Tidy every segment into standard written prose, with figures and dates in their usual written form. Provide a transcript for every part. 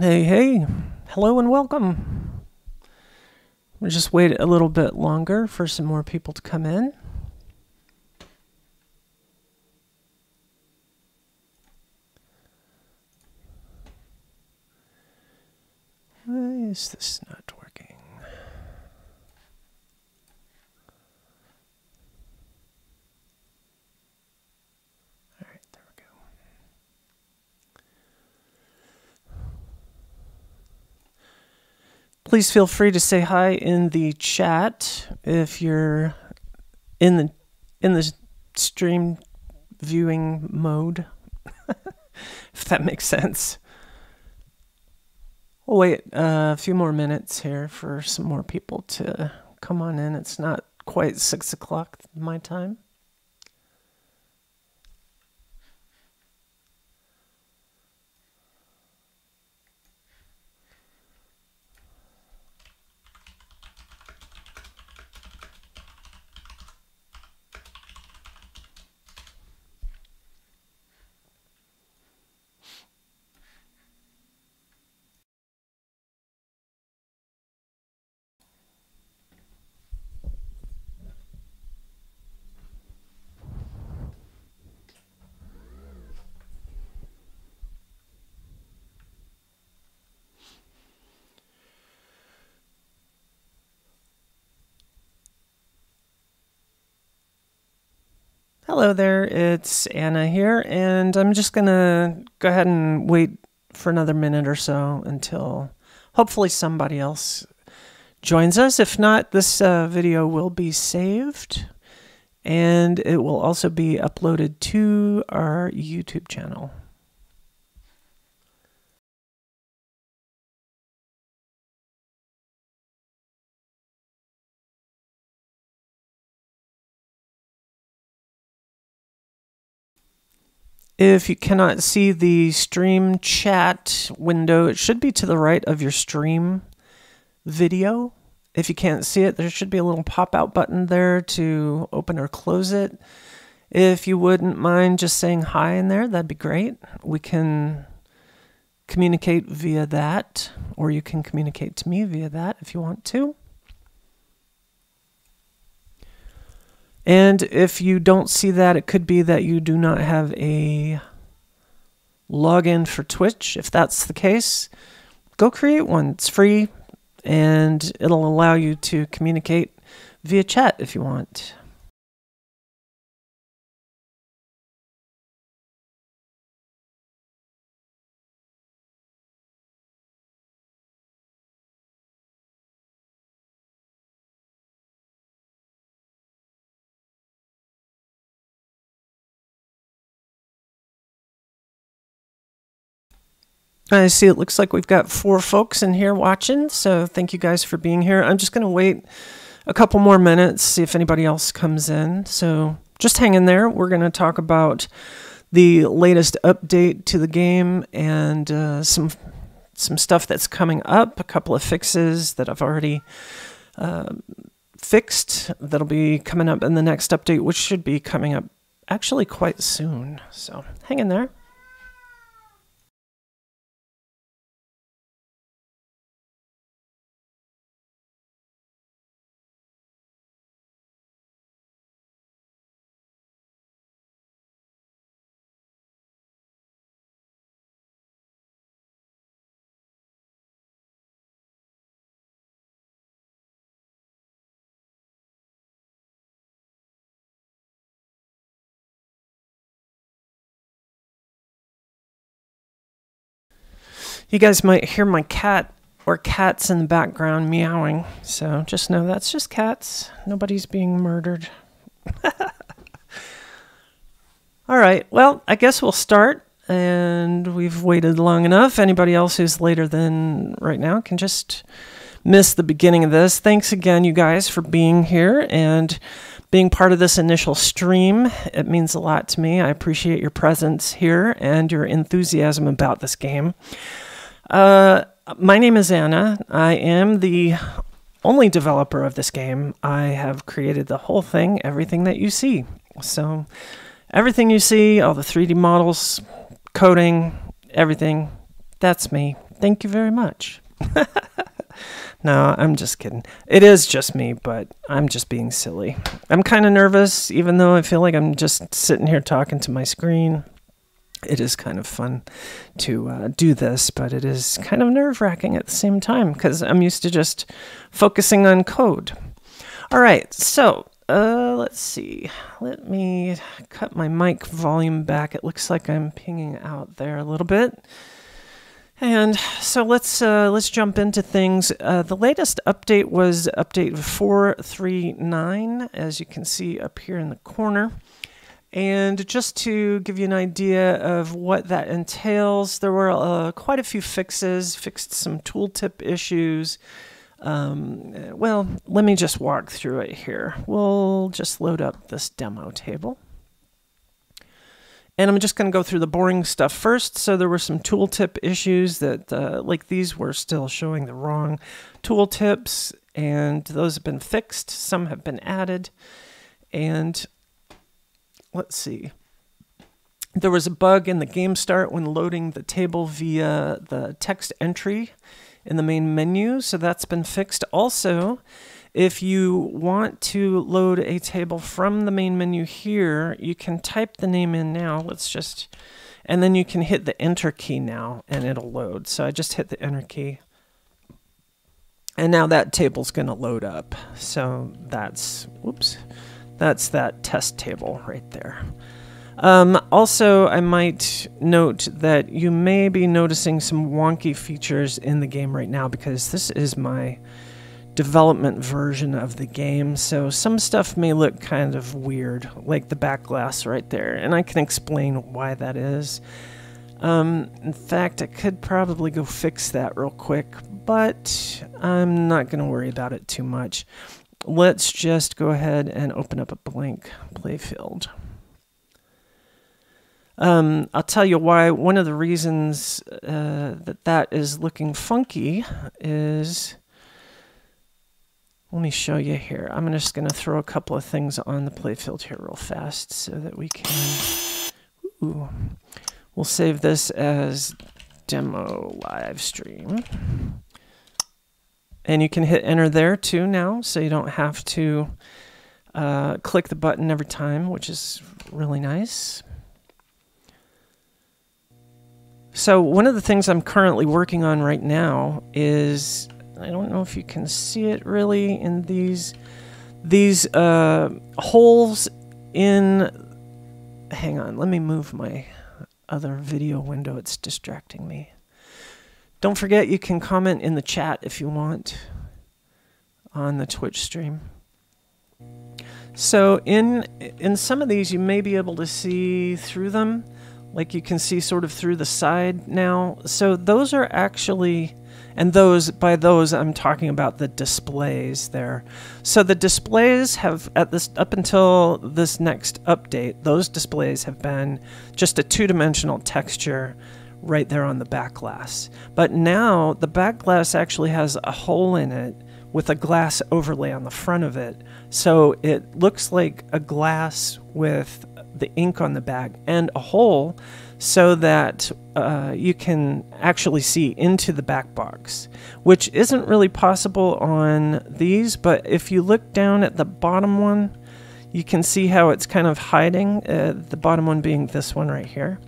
Hey, hey, hello and welcome. We'll just wait a little bit longer for some more people to come in. Why is this not working? All right, there we go. Please feel free to say hi in the chat if you're in the stream viewing mode, if that makes sense. We'll wait a few more minutes here for some more people to come on in. It's not quite 6 o'clock my time. Hello there, it's Anna here, and I'm just gonna go ahead and wait for another minute or so until hopefully somebody else joins us. If not, this video will be saved, and it will also be uploaded to our YouTube channel. If you cannot see the stream chat window, it should be to the right of your stream video. If you can't see it, there should be a little pop-out button there to open or close it. If you wouldn't mind just saying hi in there, that'd be great. We can communicate via that, or you can communicate to me via that if you want to. And if you don't see that, it could be that you do not have a login for Twitch. If that's the case, go create one. It's free, and it'll allow you to communicate via chat if you want. I see it looks like we've got 4 folks in here watching, so thank you guys for being here. I'm just going to wait a couple more minutes, see if anybody else comes in. So just hang in there. We're going to talk about the latest update to the game and some stuff that's coming up, a couple of fixes that I've already fixed that'll be coming up in the next update, which should be coming up actually quite soon. So hang in there. You guys might hear my cat or cats in the background meowing, so just know that's just cats. Nobody's being murdered. All right, well, I guess we'll start, and we've waited long enough. Anybody else who's later than right now can just miss the beginning of this. Thanks again, you guys, for being here and being part of this initial stream. It means a lot to me. I appreciate your presence here and your enthusiasm about this game. My name is Anna. I am the only developer of this game. I have created the whole thing, everything that you see. So everything you see, all the 3D models, coding, everything, that's me. Thank you very much. No, I'm just kidding. It is just me, but I'm just being silly. I'm kind of nervous, even though I feel like I'm just sitting here talking to my screen. It is kind of fun to do this, but it is kind of nerve-wracking at the same time because I'm used to just focusing on code. All right, so let's see. Let me cut my mic volume back. It looks like I'm pinging out there a little bit. And so let's jump into things. The latest update was update 4.3.9, as you can see up here in the corner. And just to give you an idea of what that entails, there were quite a few fixes, fixed some tooltip issues. Well, let me just walk through it here. We'll just load up this demo table. And I'm just going to go through the boring stuff first. So there were some tooltip issues that, like these were still showing the wrong tooltips, and those have been fixed. Some have been added. And let's see. There was a bug in the game start when loading the table via the text entry in the main menu. So that's been fixed. Also, if you want to load a table from the main menu here, you can type the name in now. And then you can hit the enter key now and it'll load. So I just hit the enter key. And now that table's going to load up. So that's that test table right there. Also, I might note that you may be noticing some wonky features in the game right now because this is my development version of the game, so some stuff may look kind of weird, like the back glass right there, and I can explain why that is. In fact, I could probably go fix that real quick, but I'm not going to worry about it too much. Let's just go ahead and open up a blank playfield. I'll tell you why. One of the reasons that is looking funky is... Let me show you here. I'm just going to throw a couple of things on the playfield here real fast so that we can... Ooh. We'll save this as demo live stream. And you can hit enter there too now, so you don't have to click the button every time, which is really nice. So one of the things I'm currently working on right now is... I don't know if you can see it really in these holes in... Hang on, let me move my other video window. It's distracting me. Don't forget you can comment in the chat if you want on the Twitch stream. So in some of these you may be able to see through them, like you can see sort of through the side now. So those are actually... And by those, I'm talking about the displays there. So the displays have, up until this next update, those displays have been just a two-dimensional texture right there on the back glass. But now the back glass actually has a hole in it with a glass overlay on the front of it. So it looks like a glass with the ink on the back and a hole, so that you can actually see into the back box, which isn't really possible on these, but if you look down at the bottom one, you can see how it's kind of hiding, the bottom one being this one right here.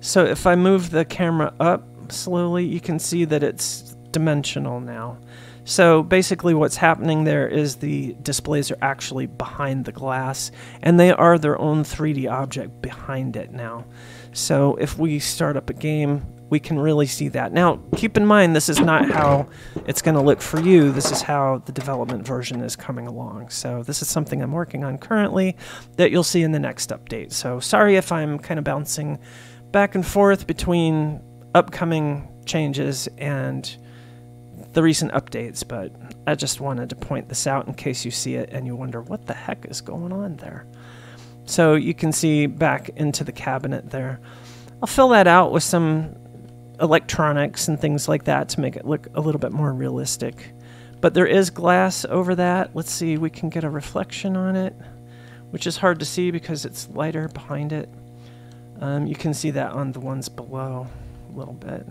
So if I move the camera up slowly, you can see that it's dimensional now. So basically what's happening there is the displays are actually behind the glass, and they are their own 3D object behind it now. So if we start up a game, we can really see that. Now, keep in mind, this is not how it's going to look for you. This is how the development version is coming along. So this is something I'm working on currently that you'll see in the next update. So sorry if I'm kind of bouncing back and forth between upcoming changes and the recent updates, but I just wanted to point this out in case you see it and you wonder what the heck is going on there. So you can see back into the cabinet there. I'll fill that out with some electronics and things like that to make it look a little bit more realistic. But there is glass over that. Let's see, we can get a reflection on it, which is hard to see because it's lighter behind it. You can see that on the ones below a little bit.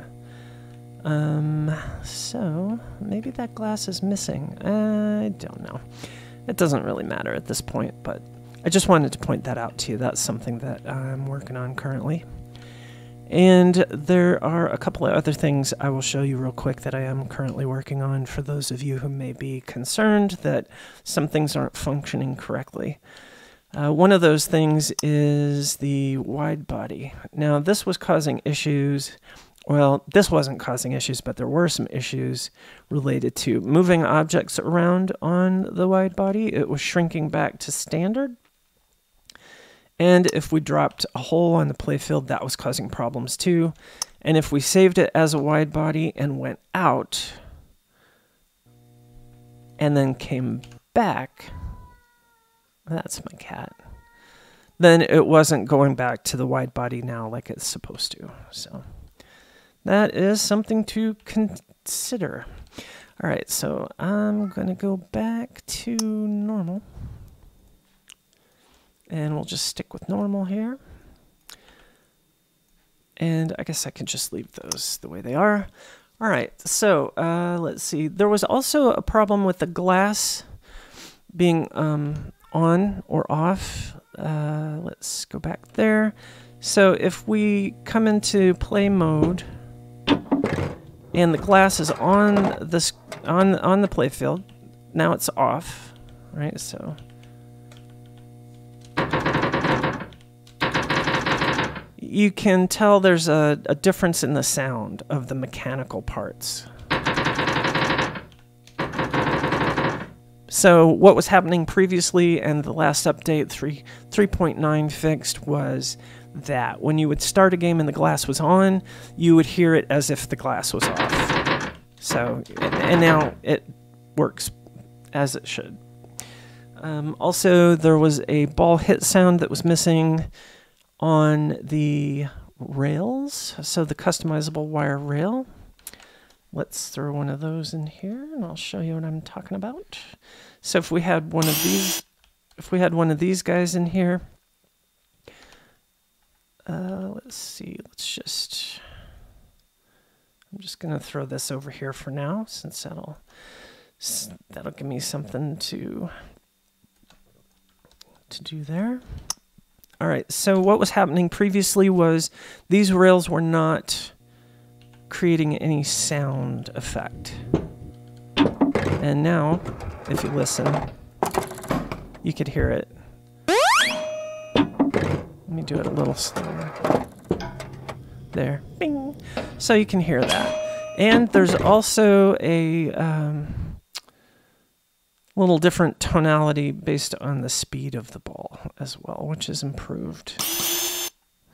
So maybe that glass is missing. I don't know. It doesn't really matter at this point, but I just wanted to point that out to you. That's something that I'm working on currently. And there are a couple of other things I will show you real quick that I am currently working on for those of you who may be concerned that some things aren't functioning correctly. One of those things is the wide body. Now, this was causing issues. Well, this wasn't causing issues, but there were some issues related to moving objects around on the wide body. It was shrinking back to standard. And if we dropped a hole on the playfield, that was causing problems too. And if we saved it as a wide body and went out and then came back, that's my cat, then it wasn't going back to the wide body now like it's supposed to. So that is something to consider. All right, so I'm going to go back to normal. And we'll just stick with normal here. And I guess I can just leave those the way they are. All right, so let's see. There was also a problem with the glass being on or off. Let's go back there. So if we come into play mode and the glass is on this on the playfield, now it's off, right? So you can tell there's a difference in the sound of the mechanical parts. So what was happening previously and the last update 3.9 fixed was that when you would start a game and the glass was on, you would hear it as if the glass was off. So, and now it works as it should. Also, there was a ball hit sound that was missing on the rails, so the customizable wire rail. Let's throw one of those in here and I'll show you what I'm talking about. So if we had one of these guys in here, let's see, I'm just gonna throw this over here for now since that'll give me something to do there. All right, so what was happening previously was these rails were not creating any sound effect. And now, if you listen, you could hear it. Let me do it a little slower. There, bing. So you can hear that. And there's also a little different tonality based on the speed of the ball as well, which is improved.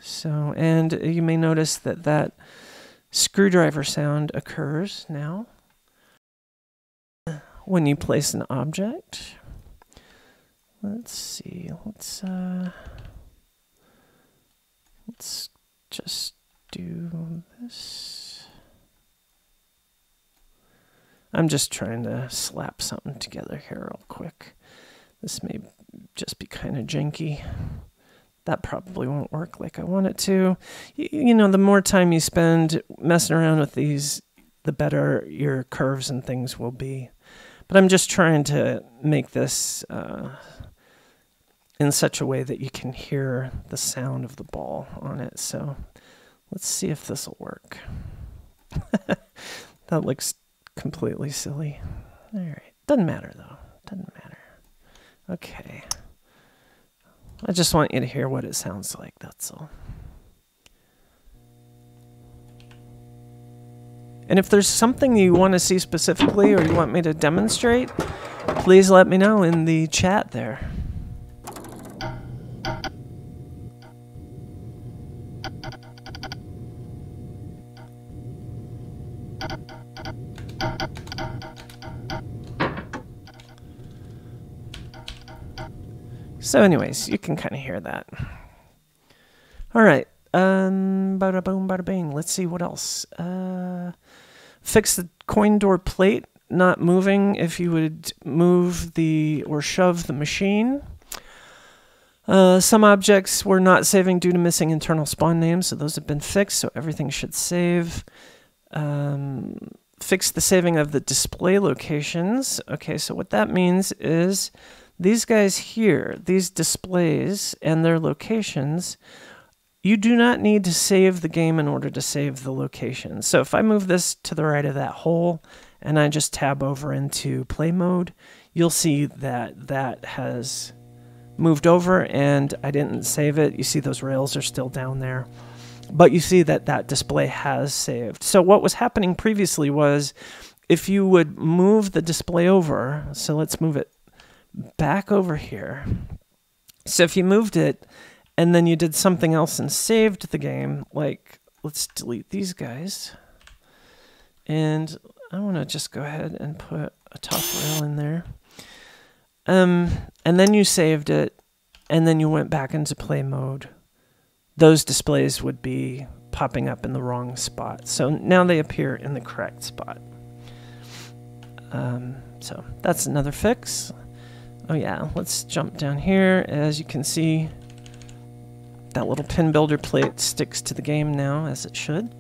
So, and you may notice that that screwdriver sound occurs now when you place an object. Let's see, let's just do this. I'm just trying to slap something together here real quick. This may just be kind of janky. That probably won't work like I want it to. You know, the more time you spend messing around with these, the better your curves and things will be. But I'm just trying to make this in such a way that you can hear the sound of the ball on it. So let's see if this will work. That looks completely silly. All right. Doesn't matter, though. Doesn't matter. Okay. I just want you to hear what it sounds like, that's all. And if there's something you want to see specifically or you want me to demonstrate, please let me know in the chat there. So anyways, you can kind of hear that. All right. Bada boom, bada bing. Let's see what else. Fix the coin door plate not moving if you would move or shove the machine. Some objects were not saving due to missing internal spawn names, so those have been fixed, so everything should save. fix the saving of the display locations. Okay, so what that means is these guys here, these displays and their locations, you do not need to save the game in order to save the location. So if I move this to the right of that hole and I just tab over into play mode, you'll see that that has moved over and I didn't save it. You see those rails are still down there, but you see that that display has saved. So what was happening previously was if you would move the display over, so let's move it back over here. So if you moved it and then you did something else and saved the game, like let's delete these guys. And I want to just go ahead and put a top rail in there. And then you saved it and then you went back into play mode. Those displays would be popping up in the wrong spot. So now they appear in the correct spot. So that's another fix. Oh yeah, let's jump down here. As you can see, that little PinBuilder plate sticks to the game now, as it should.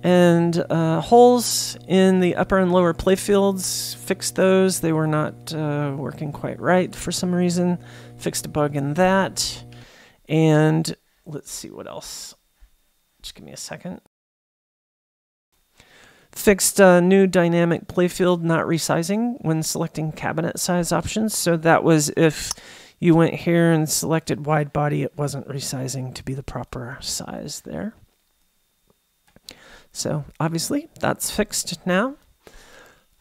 And holes in the upper and lower playfields, fixed those. They were not working quite right for some reason. Fixed a bug in that. And let's see what else. Just give me a second. Fixed new dynamic playfield not resizing when selecting cabinet size options. So that was if you went here and selected wide body, it wasn't resizing to be the proper size there. So obviously that's fixed now.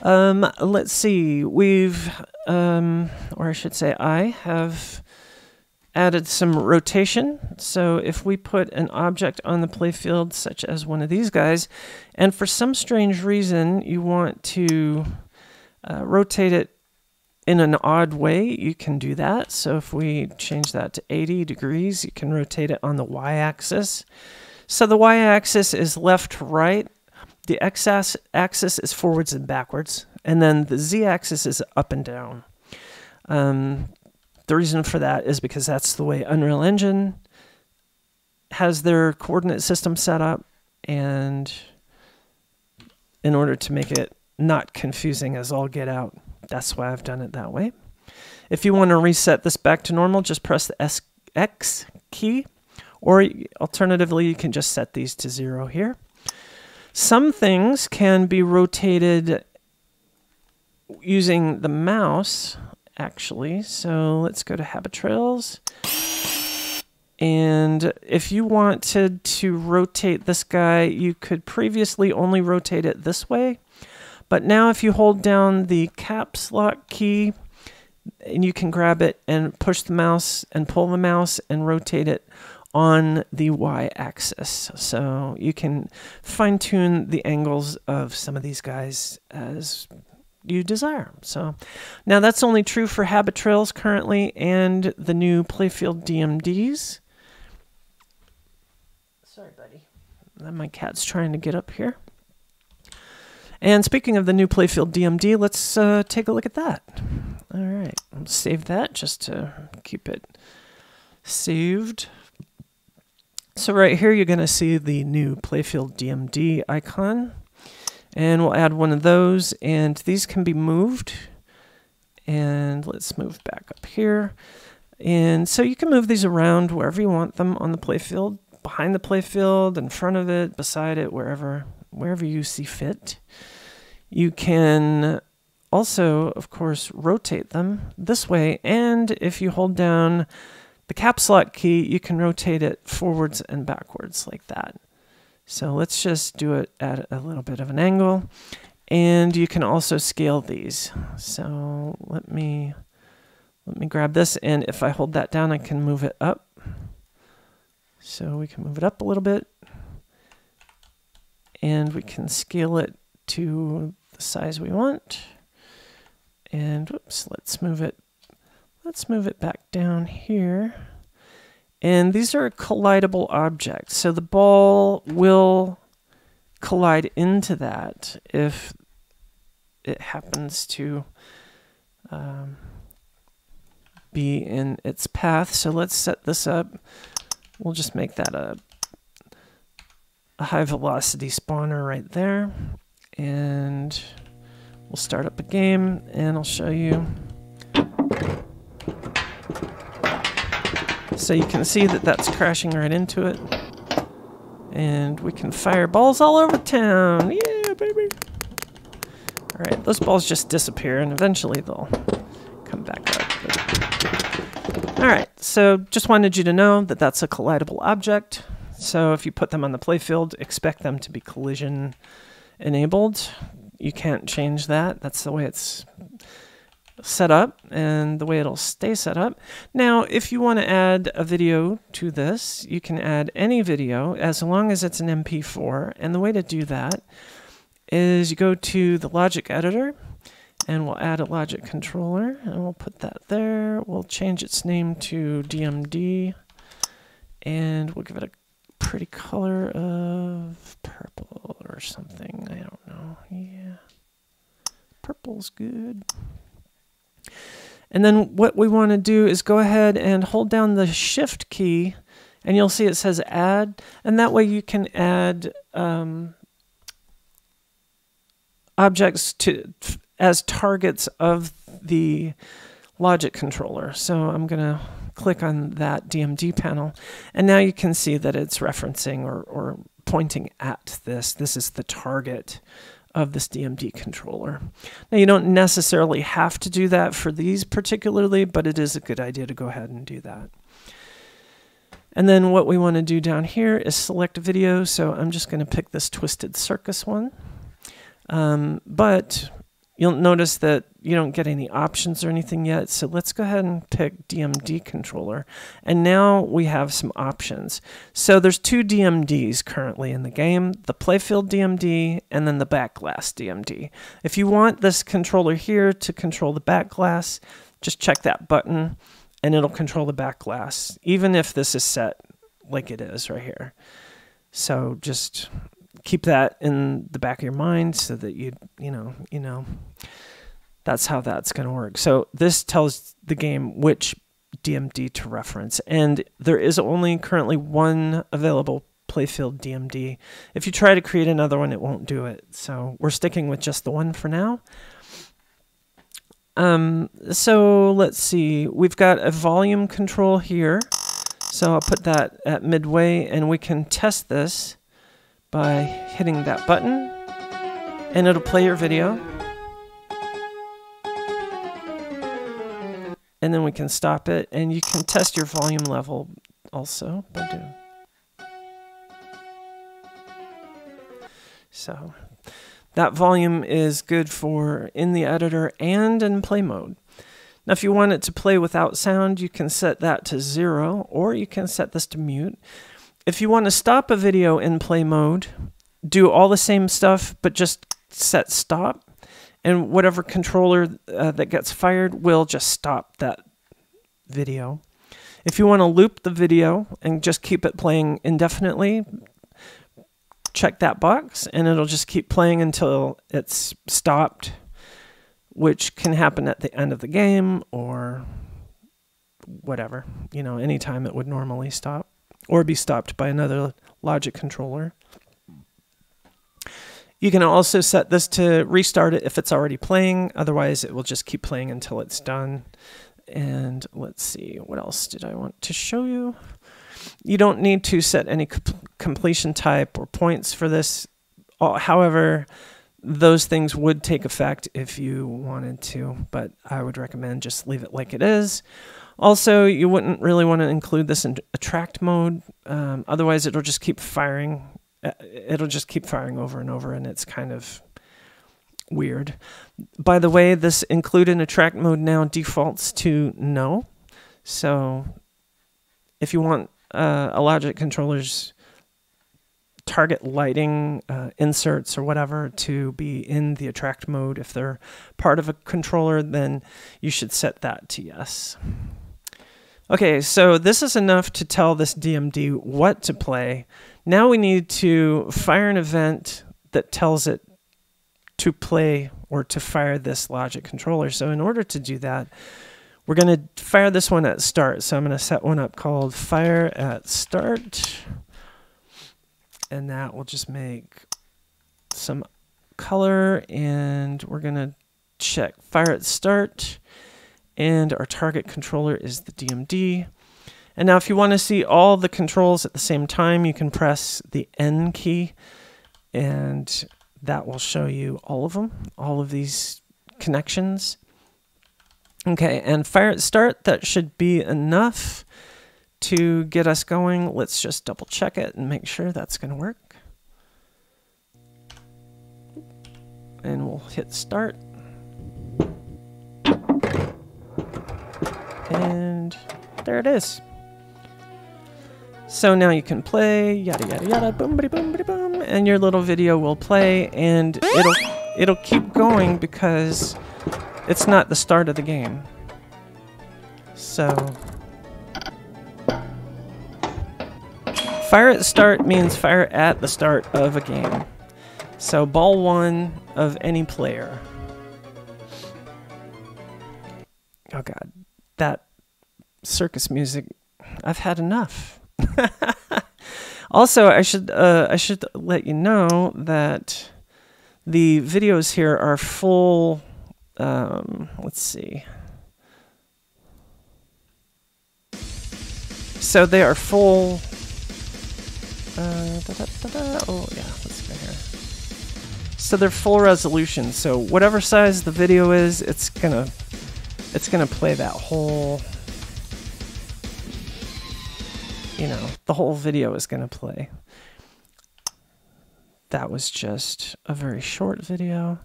Let's see, we've, or I should say I have added some rotation. So if we put an object on the playfield, such as one of these guys, and for some strange reason you want to rotate it in an odd way, you can do that. So if we change that to 80 degrees, you can rotate it on the y-axis. So the y-axis is left, right. The x-axis is forwards and backwards. And then the z-axis is up and down. The reason for that is because that's the way Unreal Engine has their coordinate system set up, and in order to make it not confusing as all get out, that's why I've done it that way. If you want to reset this back to normal, just press the X key, or alternatively, you can just set these to 0 here. Some things can be rotated using the mouse, actually. So let's go to Habit Trails. And if you wanted to rotate this guy, you could previously only rotate it this way. But now if you hold down the caps lock key, and you can grab it and push the mouse and pull the mouse and rotate it on the y-axis. So you can fine-tune the angles of some of these guys as you desire. So now that's only true for Habit Trails currently and the new Playfield DMDs. Sorry, buddy. My cat's trying to get up here. And speaking of the new Playfield DMD, let's take a look at that. All right, I'll save that just to keep it saved. So right here, you're going to see the new Playfield DMD icon. And we'll add one of those, and these can be moved. And let's move back up here. And so you can move these around wherever you want them on the playfield, behind the playfield, in front of it, beside it, wherever you see fit. You can also, of course, rotate them this way, and if you hold down the caps lock key, you can rotate it forwards and backwards like that. So let's just do it at a little bit of an angle, and you can also scale these. So let me grab this, and if I hold that down, I can move it up. So we can move it up a little bit, and we can scale it to the size we want. And whoops, let's move it back down here. And these are collidable objects. So the ball will collide into that if it happens to be in its path. So let's set this up. We'll just make that a a high velocity spawner right there. And we'll start up a game and I'll show you. So you can see that that's crashing right into it. And we can fire balls all over town. Yeah, baby. All right, those balls just disappear and eventually they'll come back up. All right, so just wanted you to know that that's a collidable object. So if you put them on the playfield, expect them to be collision enabled. You can't change that. That's the way it's set up and the way it'll stay set up. Now, if you want to add a video to this, you can add any video as long as it's an MP4. And the way to do that is you go to the logic editor and we'll add a logic controller and we'll put that there. We'll change its name to DMD and we'll give it a pretty color of purple or something. I don't know. Yeah. Purple's good. And then what we want to do is go ahead and hold down the shift key and you'll see it says add, and that way you can add objects as targets of the logic controller. So I'm going to click on that DMD panel and now you can see that it's referencing or pointing at this. This is the target of this DMD controller. Now you don't necessarily have to do that for these particularly, but it is a good idea to go ahead and do that. And then what we want to do down here is select video. So I'm just going to pick this Twisted Circus one. But you'll notice that you don't get any options or anything yet. So let's go ahead and pick DMD controller. And now we have some options. So there's two DMDs currently in the game, the playfield DMD and then the back glass DMD. If you want this controller here to control the back glass, just check that button and it'll control the back glass, even if this is set like it is right here. So just keep that in the back of your mind so that you know that's how that's going to work. So this tells the game which DMD to reference, and there is only currently one available playfield DMD. If you try to create another one, it won't do it. So we're sticking with just the one for now. So let's see, we've got a volume control here. So I'll put that at midway and we can test this by hitting that button and it'll play your video. And then we can stop it and you can test your volume level also by doing. So that volume is good for in the editor and in play mode. Now, if you want it to play without sound, you can set that to 0 or you can set this to mute. If you want to stop a video in play mode, do all the same stuff, but just set stop. And whatever controller that gets fired will just stop that video. If you want to loop the video and just keep it playing indefinitely, check that box and it'll just keep playing until it's stopped, which can happen at the end of the game or whatever, you know, anytime it would normally stop or be stopped by another logic controller. You can also set this to restart it if it's already playing. Otherwise, it will just keep playing until it's done. And let's see, what else did I want to show you? You don't need to set any completion type or points for this. However, those things would take effect if you wanted to, but I would recommend just leave it like it is. Also, you wouldn't really want to include this in attract mode. Otherwise, it'll just keep firing. It'll just keep firing over and over, and it's kind of weird. By the way, this include in attract mode now defaults to no. So if you want a logic controller's target lighting inserts or whatever to be in the attract mode, if they're part of a controller, then you should set that to yes. Okay, so this is enough to tell this DMD what to play. Now we need to fire an event that tells it to play or to fire this logic controller. So in order to do that, we're going to fire this one at start. So I'm going to set one up called fire at start. and that will just make some color, and we're gonna check fire at start, and our target controller is the DMD. And now if you want to see all the controls at the same time, you can press the N key, and that will show you all of them, all of these connections. Okay, and fire at start, that should be enough to get us going. Let's just double check it and make sure that's going to work. And we'll hit start. And there it is. So now you can play, yada yada yada, boom bitty boom bitty boom, and your little video will play, and it'll keep going because it's not the start of the game. So fire at start means fire at the start of a game. So ball one of any player. Oh god, that circus music, I've had enough. Also, I should let you know that the videos here are full. Let's see. So they are full. Oh yeah, let's go here. So they're full resolution. So whatever size the video is, it's gonna play that whole. You know, the whole video is going to play. That was just a very short video.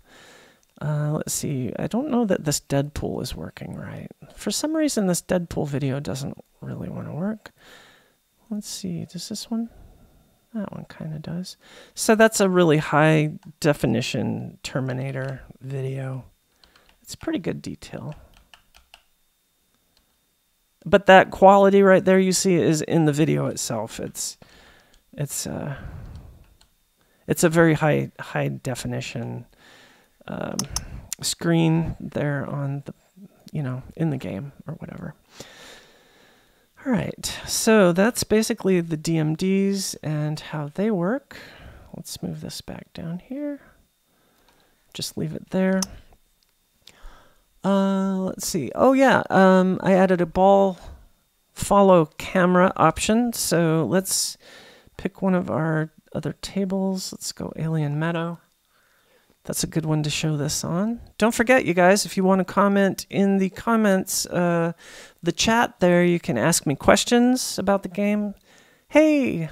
Let's see. I don't know that this Deadpool is working right. For some reason, this Deadpool video doesn't really want to work. Let's see. Does this one? That one kind of does. So that's a really high definition Terminator video. It's pretty good detail. But that quality right there you see is in the video itself. It's a very high definition screen there on the, you know, in the game or whatever. All right, so that's basically the DMDs and how they work. Let's move this back down here. Just leave it there. Let's see. Oh yeah, I added a ball follow camera option. So let's pick one of our other tables. Let's go Alien Meadow. That's a good one to show this on. Don't forget, you guys, if you want to comment in the comments, the chat there, you can ask me questions about the game. Hey!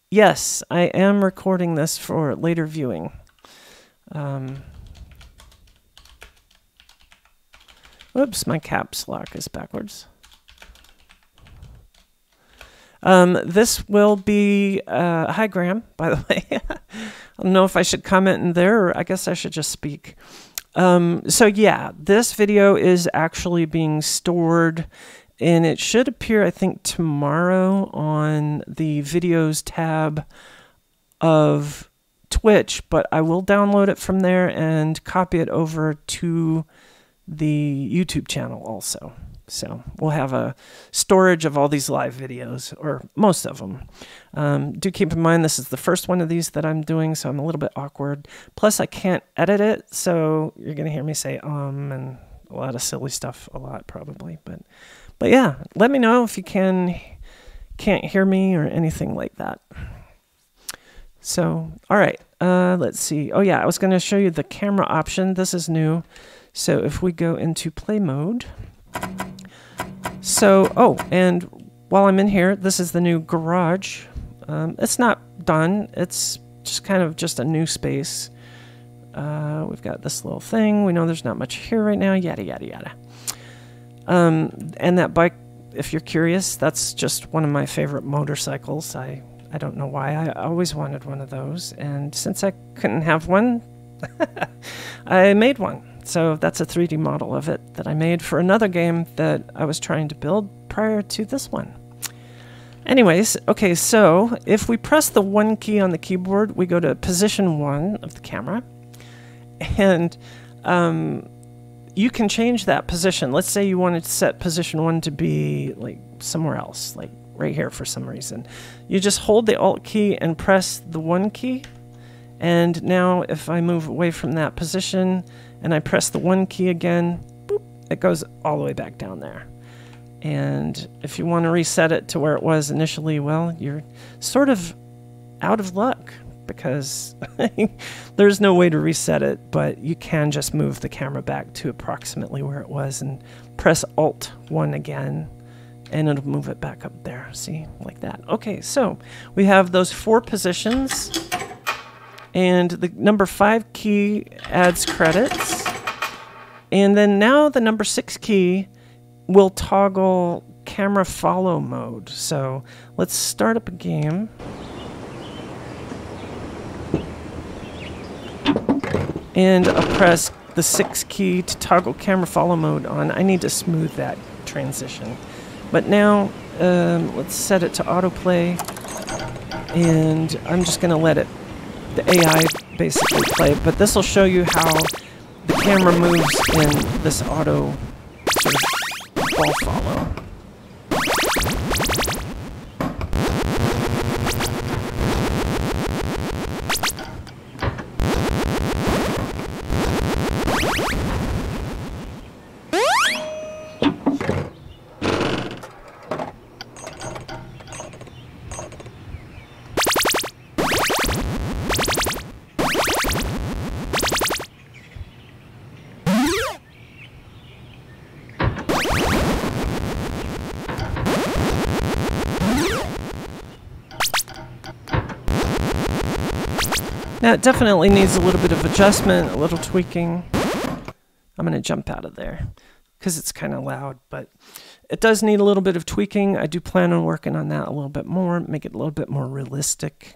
Yes, I am recording this for later viewing. Oops, my caps lock is backwards. This will be, hi Graham, by the way. I don't know if I should comment in there, or I guess I should just speak. So yeah, this video is actually being stored, and it should appear, I think, tomorrow on the videos tab of Twitch, but I will download it from there and copy it over to the YouTube channel also. So we'll have a storage of all these live videos, or most of them. Do keep in mind this is the first one of these that I'm doing, so I'm a little bit awkward. Plus I can't edit it, so you're gonna hear me say and a lot of silly stuff a lot probably. But yeah, let me know if you can't hear me or anything like that. So all right, let's see. Oh yeah, I was gonna show you the camera option. This is new. So if we go into play mode, so, oh, and while I'm in here, this is the new garage. It's not done. It's just kind of just a new space. We've got this little thing. We know there's not much here right now, yada, yada, yada. And that bike, if you're curious, that's just one of my favorite motorcycles. I don't know why. I always wanted one of those. And since I couldn't have one, I made one. So that's a 3D model of it that I made for another game that I was trying to build prior to this one. Anyways, okay, so if we press the 1 key on the keyboard, we go to position 1 of the camera. And you can change that position. Let's say you wanted to set position 1 to be like somewhere else, like right here for some reason. You just hold the Alt key and press the 1 key. And now if I move away from that position and I press the 1 key again, boop, it goes all the way back down there. And if you want to reset it to where it was initially, well, you're sort of out of luck because there's no way to reset it, but you can just move the camera back to approximately where it was and press Alt 1 again, and it'll move it back up there. See, like that. Okay, so we have those 4 positions. And the number 5 key adds credits. And then now the number 6 key will toggle camera follow mode. So let's start up a game. And I'll press the 6 key to toggle camera follow mode on. I need to smooth that transition. But now let's set it to autoplay. And I'm just going to let it the AI basically play, but this will show you how the camera moves in this auto sort of ball follow. Now it definitely needs a little bit of adjustment, a little tweaking. I'm going to jump out of there because it's kind of loud, but it does need a little bit of tweaking. I do plan on working on that a little bit more, make it a little bit more realistic.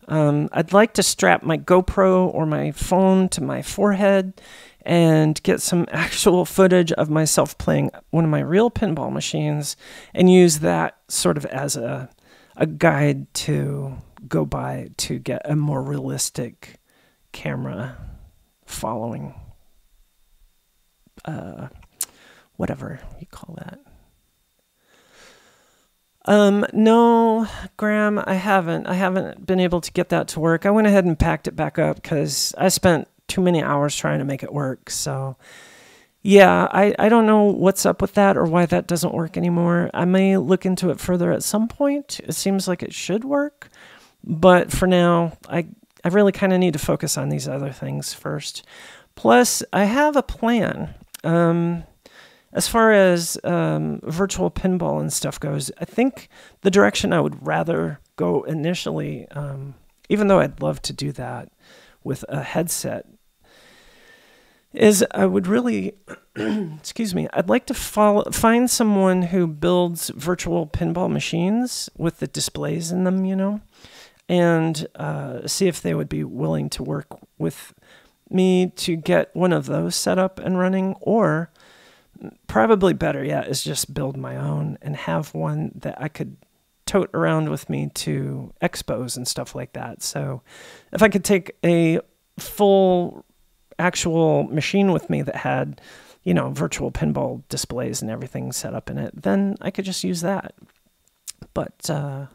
I'd like to strap my GoPro or my phone to my forehead and get some actual footage of myself playing one of my real pinball machines and use that sort of as a guide to go by to get a more realistic camera following, whatever you call that. No, Graham, I haven't been able to get that to work. I went ahead and packed it back up because I spent too many hours trying to make it work. So yeah, I don't know what's up with that or why that doesn't work anymore. I may look into it further at some point. It seems like it should work. But for now, I really kind of need to focus on these other things first. Plus, I have a plan. As far as virtual pinball and stuff goes, I think the direction I would rather go initially, even though I'd love to do that with a headset, is I would really, excuse me, I'd like to find someone who builds virtual pinball machines with the displays in them, you know, and see if they would be willing to work with me to get one of those set up and running, or probably better yet is just build my own and have one that I could tote around with me to expos and stuff like that. So if I could take a full actual machine with me that had, you know, virtual pinball displays and everything set up in it, then I could just use that. But I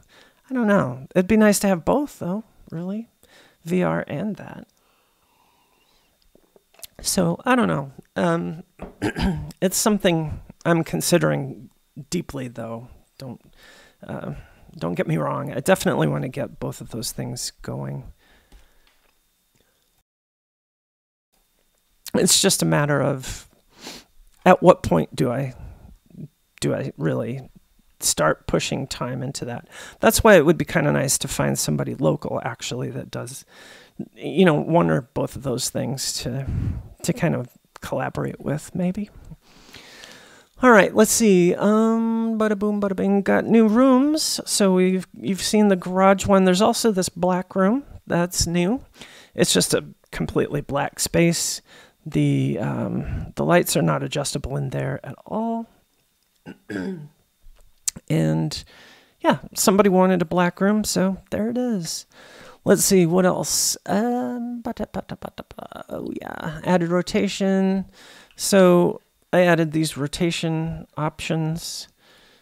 don't know. It'd be nice to have both, though, really. VR and that. So, I don't know. It's something I'm considering deeply, though. Don't get me wrong. I definitely want to get both of those things going. It's just a matter of at what point do I really start pushing time into that. That's why it would be kind of nice to find somebody local actually that does, you know, one or both of those things to kind of collaborate with, maybe. All right, let's see. Bada boom, bada bing. Got new rooms. So you've seen the garage one. There's also this black room that's new. It's just a completely black space. The lights are not adjustable in there at all. And yeah, somebody wanted a black room, so there it is. Let's see, what else? Oh yeah, added rotation. So I added these rotation options.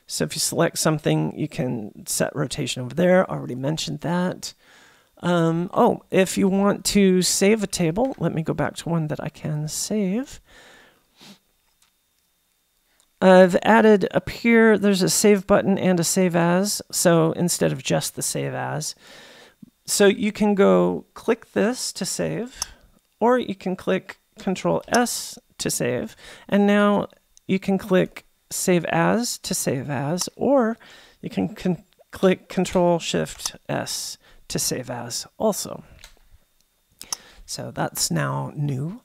So if you select something, you can set rotation over there. Already mentioned that. Oh, if you want to save a table, let me go back to one that I can save. I've added up here, there's a save button and a save as. So instead of just the save as. So you can go click this to save, or you can click Control S to save. And now you can click Save As to save as, or you can click Control Shift S to save as also. So that's now new.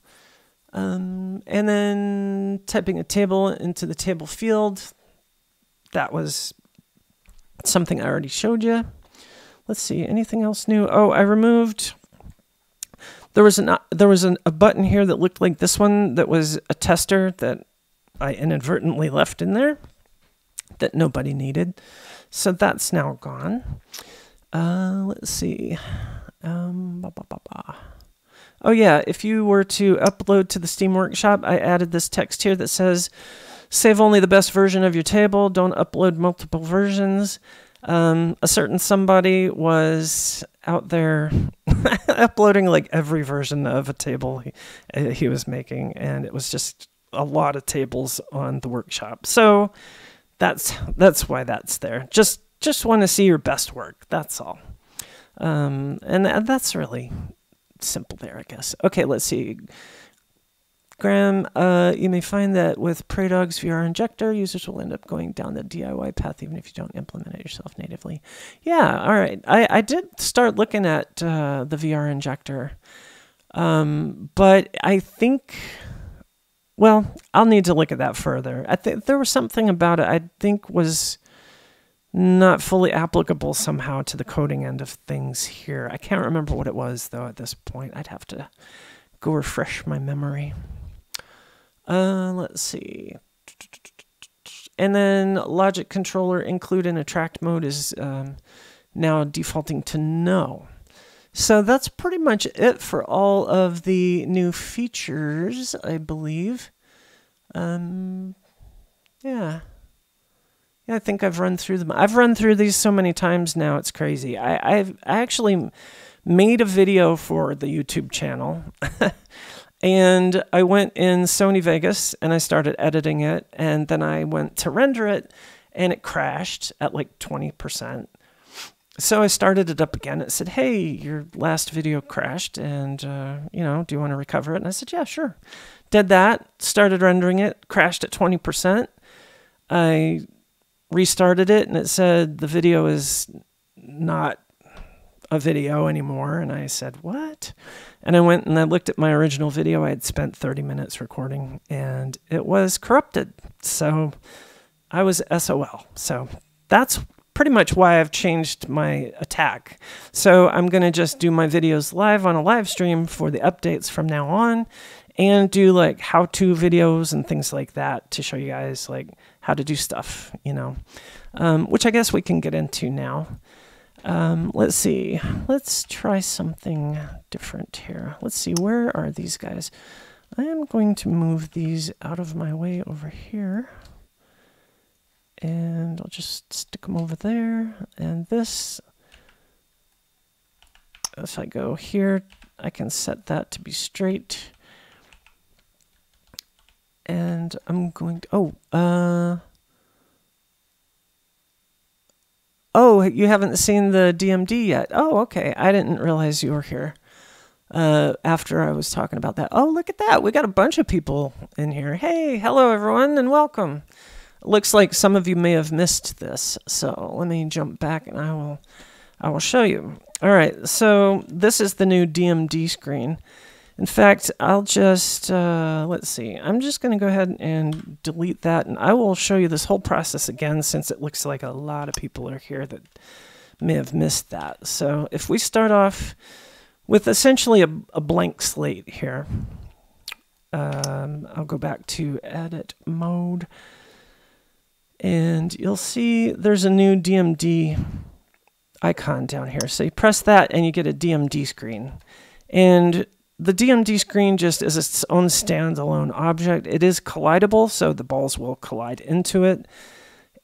And then typing a table into the table field. That was something I already showed you. Let's see, anything else new? Oh, I removed, there was a button here that looked like this one that was a tester that I inadvertently left in there that nobody needed. So that's now gone. Let's see. Oh yeah, if you were to upload to the Steam Workshop, I added this text here that says, save only the best version of your table, don't upload multiple versions. A certain somebody was out there uploading like every version of a table he was making, and it was just a lot of tables on the workshop. So that's why that's there. Just want to see your best work, that's all. And that's really simple there, I guess. Okay, let's see. Graham, you may find that with PrayDog's VR injector, users will end up going down the DIY path even if you don't implement it yourself natively. Yeah, all right. I did start looking at the VR injector, but I think, well, I'll need to look at that further. I think there was something about it I think was not fully applicable somehow to the coding end of things here. I can't remember what it was, though, at this point. I'd have to go refresh my memory. Let's see. And then logic controller include in attract mode is now defaulting to no. So that's pretty much it for all of the new features, I believe. Yeah. Yeah, I think I've run through them. I've run through these so many times now, it's crazy. I actually made a video for the YouTube channel. And I went in Sony Vegas and I started editing it, and then I went to render it and it crashed at like 20%. So I started it up again. It said, hey, your last video crashed, and you know, do you want to recover it? And I said, yeah, sure. Did that, started rendering it, crashed at 20%. I restarted it and it said the video is not a video anymore. And I said, what? And I went and I looked at my original video. I had spent 30 minutes recording and it was corrupted. So I was SOL. So that's pretty much why I've changed my attack. So I'm going to just do my videos live on a live stream for the updates from now on, and do like how-to videos and things like that to show you guys like how to do stuff, you know, which I guess we can get into now. Let's see. Let's try something different here. Let's see. Where are these guys? I am going to move these out of my way over here. And I'll just stick them over there. And this, if I go here, I can set that to be straight. And I'm going to, oh, you haven't seen the DMD yet. Oh, okay. I didn't realize you were here after I was talking about that. Oh, look at that. We got a bunch of people in here. Hey, hello, everyone, and welcome. It looks like some of you may have missed this. So let me jump back and I will show you. All right. So this is the new DMD screen. In fact, I'll just, let's see, I'm just going to go ahead and delete that, and I will show you this whole process again, since it looks like a lot of people are here that may have missed that. So if we start off with essentially a blank slate here, I'll go back to edit mode, and you'll see there's a new DMD icon down here. So you press that and you get a DMD screen. And the DMD screen just is its own standalone object. It is collidable, so the balls will collide into it.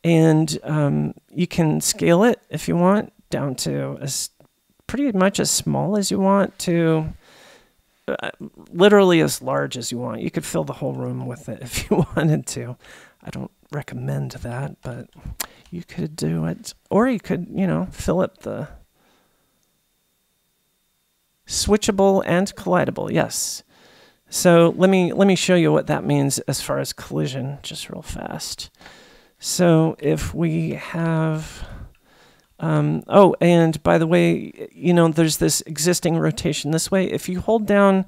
And you can scale it if you want down to pretty much as small as you want to literally as large as you want. You could fill the whole room with it if you wanted to. I don't recommend that, but you could do it. Or you could, you know, fill up the switchable and collidable. Yes. So let me show you what that means as far as collision, just real fast. So if we have, oh, and by the way, you know, there's this existing rotation this way. If you hold down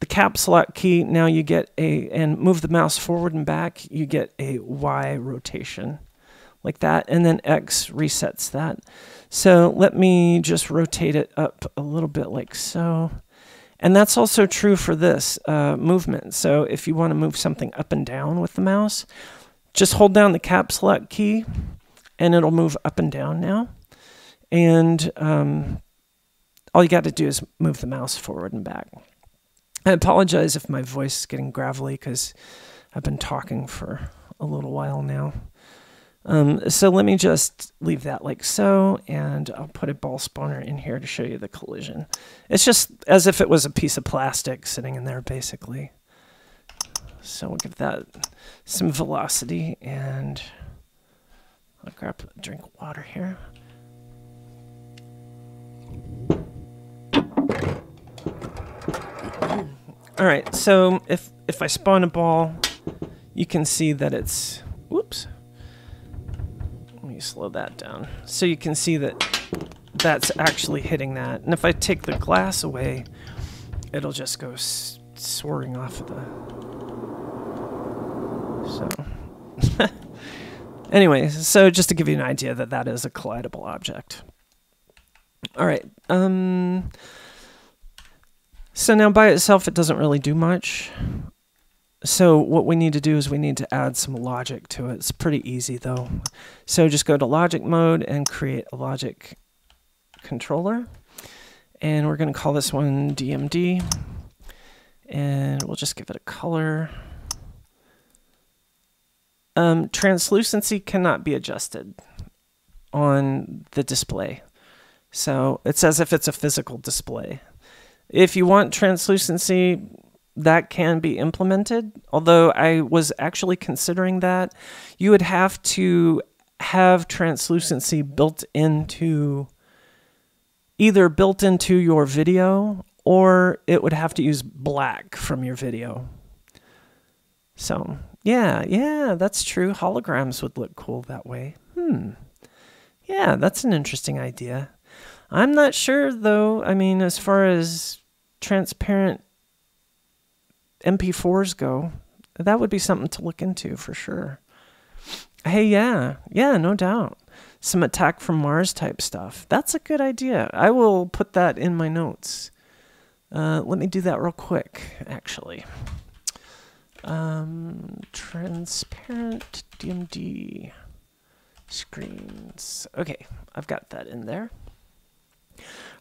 the caps lock key, now you get and move the mouse forward and back, you get a Y rotation like that, and then X resets that. So let me just rotate it up a little bit like so. And that's also true for this movement. So if you want to move something up and down with the mouse, just hold down the caps lock key and it'll move up and down now. And all you got to do is move the mouse forward and back. I apologize if my voice is getting gravelly because I've been talking for a little while now. So let me just leave that like so, and I'll put a ball spawner in here to show you the collision. It's just as if it was a piece of plastic sitting in there, basically. So we'll give that some velocity, and I'll grab a drink of water here. All right, so if I spawn a ball, you can see that it's, whoops. Let me slow that down. So you can see that that's actually hitting that. And if I take the glass away, it'll just go soaring off of the... So, anyways, so just to give you an idea that that is a collidable object. All right. So now by itself, it doesn't really do much. So what we need to do is we need to add some logic to it. It's pretty easy though. So just go to logic mode and create a logic controller. And we're going to call this one DMD. And we'll just give it a color. Translucency cannot be adjusted on the display. So it's as if it's a physical display. If you want translucency, that can be implemented, although I was actually considering that. You would have to have translucency built into, either built into your video, or it would have to use black from your video. So, yeah, that's true. Holograms would look cool that way. Yeah, that's an interesting idea. I'm not sure, though. I mean, as far as transparent MP4s go, that would be something to look into for sure. Hey, yeah, no doubt. Some Attack from Mars type stuff. That's a good idea. I will put that in my notes. Let me do that real quick, actually. Transparent DMD screens. Okay, I've got that in there.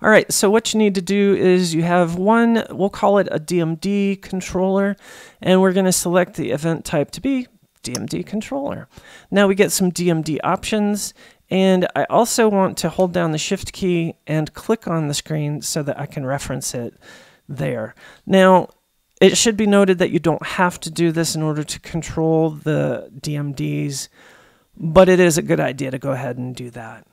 All right, so what you need to do is you have one, we'll call it a DMD controller, and we're going to select the event type to be DMD controller. Now we get some DMD options, and I also want to hold down the Shift key and click on the screen so that I can reference it there. Now, it should be noted that you don't have to do this in order to control the DMDs, but it is a good idea to go ahead and do that.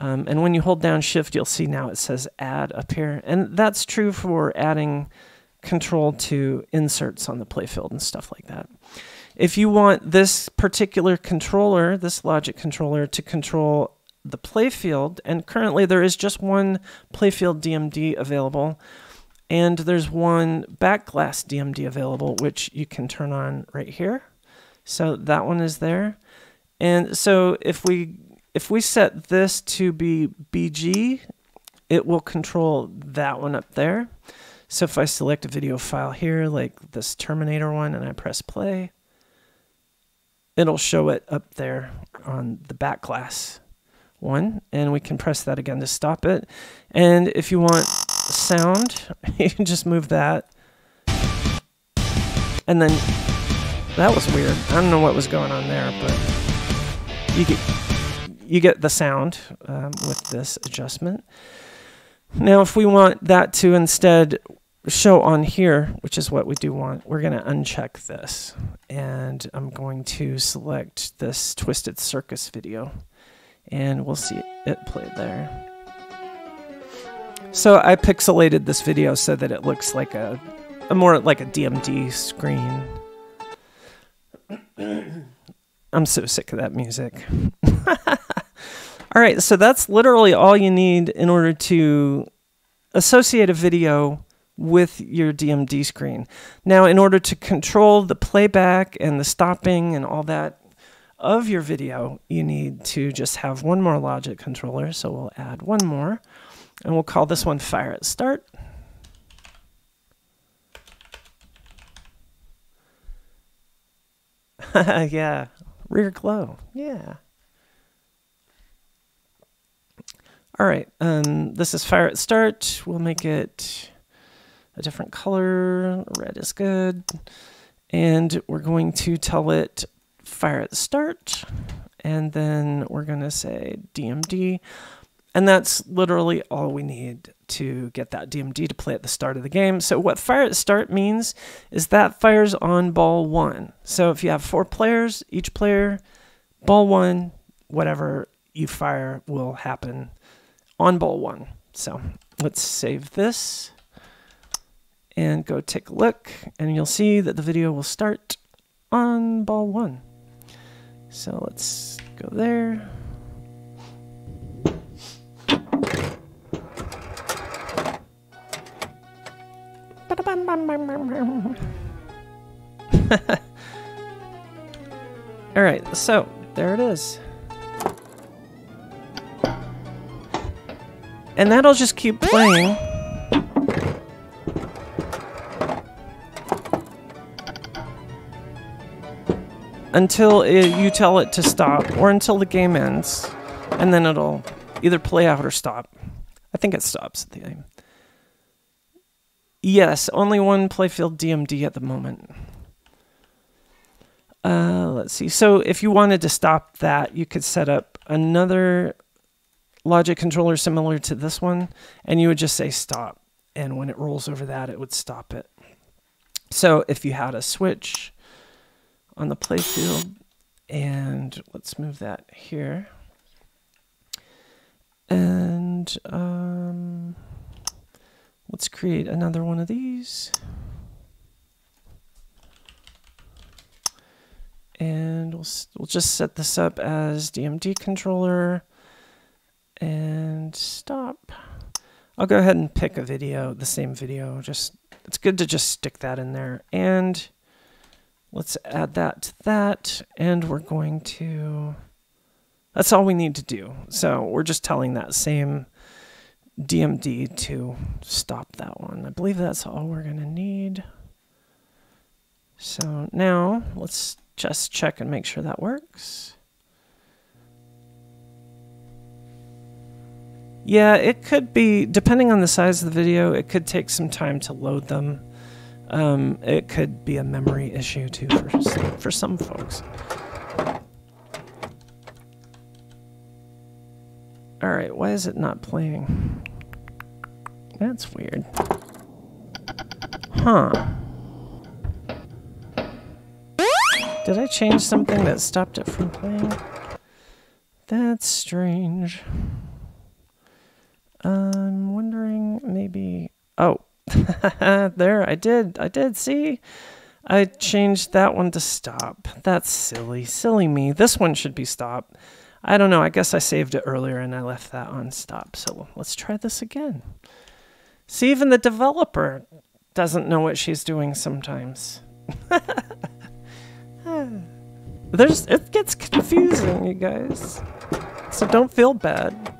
And when you hold down Shift, you'll see now it says Add up here. And that's true for adding control to inserts on the playfield and stuff like that. If you want this particular controller, this logic controller, to control the playfield, and currently there is just one playfield DMD available, and there's one backglass DMD available, which you can turn on right here. So that one is there. And so if we set this to be BG, it will control that one up there. So if I select a video file here, like this Terminator one, and I press play, it'll show it up there on the backglass one. And we can press that again to stop it. And if you want sound, you can just move that. And then, that was weird. I don't know what was going on there, but you get the sound with this adjustment. Now, if we want that to instead show on here, which is what we do want, we're going to uncheck this. And I'm going to select this Twisted Circus video. And we'll see it play there. So I pixelated this video so that it looks like a more like a DMD screen. I'm so sick of that music. All right, so that's literally all you need in order to associate a video with your DMD screen. Now, in order to control the playback and the stopping and all that of your video, you need to just have one more logic controller. So we'll add one more, and we'll call this one Fire at Start. Yeah, rear glow. Yeah. All right, this is Fire at Start. We'll make it a different color. Red is good. And we're going to tell it Fire at Start. And then we're going to say DMD. And that's literally all we need to get that DMD to play at the start of the game. So what Fire at Start means is that fires on ball 1. So if you have 4 players, each player, ball 1, whatever you fire will happen on ball 1. So let's save this and go take a look, and you'll see that the video will start on ball 1. So let's go there. All right, so there it is. And that'll just keep playing until you tell it to stop, or until the game ends, and then it'll either play out or stop. I think it stops at the game. Yes, only one playfield DMD at the moment. Let's see. So if you wanted to stop that, you could set up another logic controller similar to this one, and you would just say stop. And when it rolls over that, it would stop it. So if you had a switch on the playfield, and let's move that here. And let's create another one of these. And we'll just set this up as DMD controller and stop. I'll go ahead and pick a video, the same video. Just it's good to just stick that in there. And let's add that to that. And we're going to, that's all we need to do. So we're just telling that same DMD to stop that one. I believe that's all we're going to need. So now let's just check and make sure that works. Yeah, it could be, depending on the size of the video, it could take some time to load them. It could be a memory issue too for some folks. All right, why is it not playing? That's weird. Huh. Did I change something that stopped it from playing? That's strange. I'm wondering maybe... Oh, there, I did, see? I changed that one to stop. That's silly, silly me. This one should be stop. I don't know, I guess I saved it earlier and I left that on stop. So let's try this again. See, even the developer doesn't know what she's doing sometimes. It gets confusing, you guys. So don't feel bad.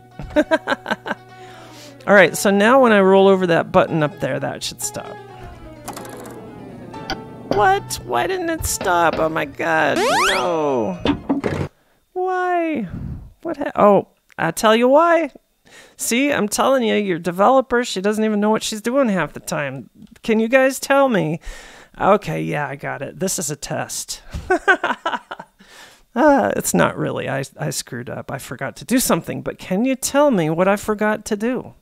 All right, so now when I roll over that button up there, that should stop. What? Why didn't it stop? Oh my god, no. Why? Oh, I'll tell you why. See, I'm telling you, your developer, she doesn't even know what she's doing half the time. Can you guys tell me? Okay, yeah, I got it. This is a test. It's not really. I screwed up. I forgot to do something. But can you tell me what I forgot to do?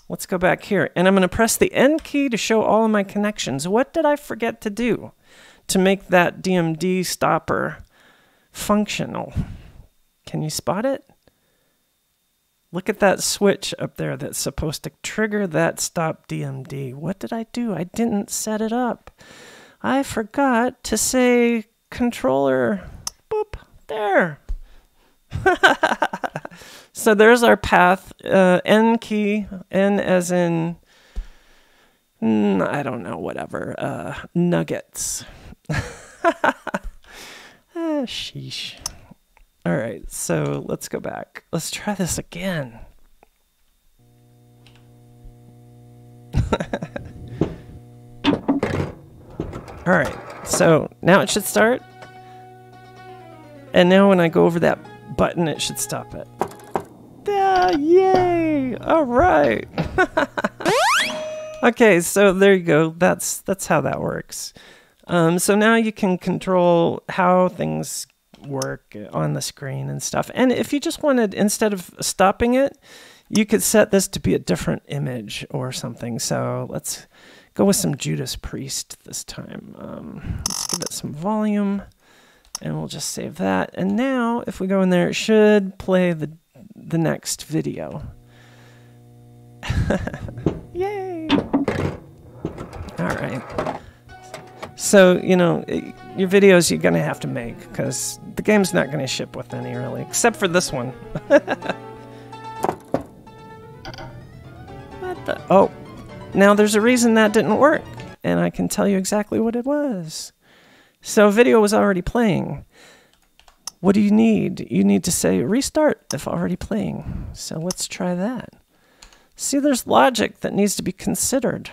Let's go back here. And I'm going to press the N key to show all of my connections. What did I forget to do to make that DMD stopper functional? Can you spot it? Look at that switch up there that's supposed to trigger that stop DMD. What did I do? I didn't set it up. I forgot to say controller. Boop. There. So there's our path. N key. N as in, I don't know, whatever. Nuggets. Sheesh. All right, so let's go back. Let's try this again. All right, so now it should start. And now when I go over that button, it should stop it. Yay! All right. Okay, so there you go. That's how that works. So now you can control how things work on the screen and stuff. And if you just wanted, instead of stopping it, you could set this to be a different image or something. So let's go with some Judas Priest this time. Let's give it some volume, and we'll just save that. And now if we go in there, it should play the next video. Yay! All right. So, you know, your videos you're going to have to make because the game's not going to ship with any, really, except for this one. What the? Oh, now there's a reason that didn't work, and I can tell you exactly what it was. So video was already playing. What do you need? You need to say restart if already playing. So let's try that. See, there's logic that needs to be considered.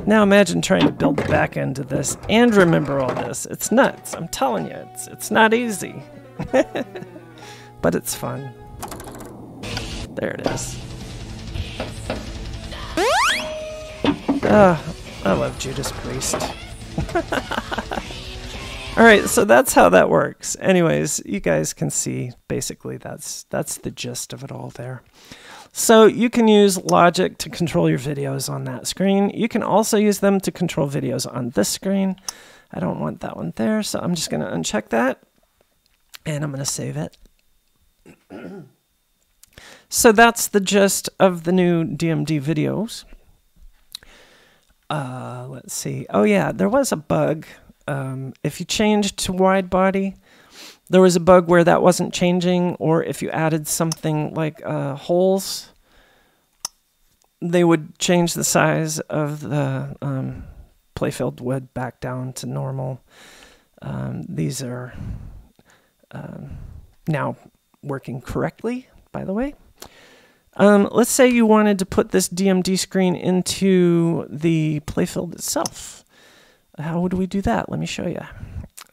Now imagine trying to build the back end of this and remember all this. It's nuts. I'm telling you, it's not easy. But it's fun. There it is. I love Judas Priest. All right, so that's how that works. Anyways, you guys can see basically that's the gist of it all there. So you can use logic to control your videos on that screen. You can also use them to control videos on this screen. I don't want that one there, so I'm just going to uncheck that, and I'm going to save it. So that's the gist of the new DMD videos. Let's see. Oh yeah, there was a bug. If you changed to wide body, there was a bug where that wasn't changing, or if you added something like holes, they would change the size of the playfield wood back down to normal. These are now working correctly, by the way. Let's say you wanted to put this DMD screen into the playfield itself. How would we do that? Let me show you.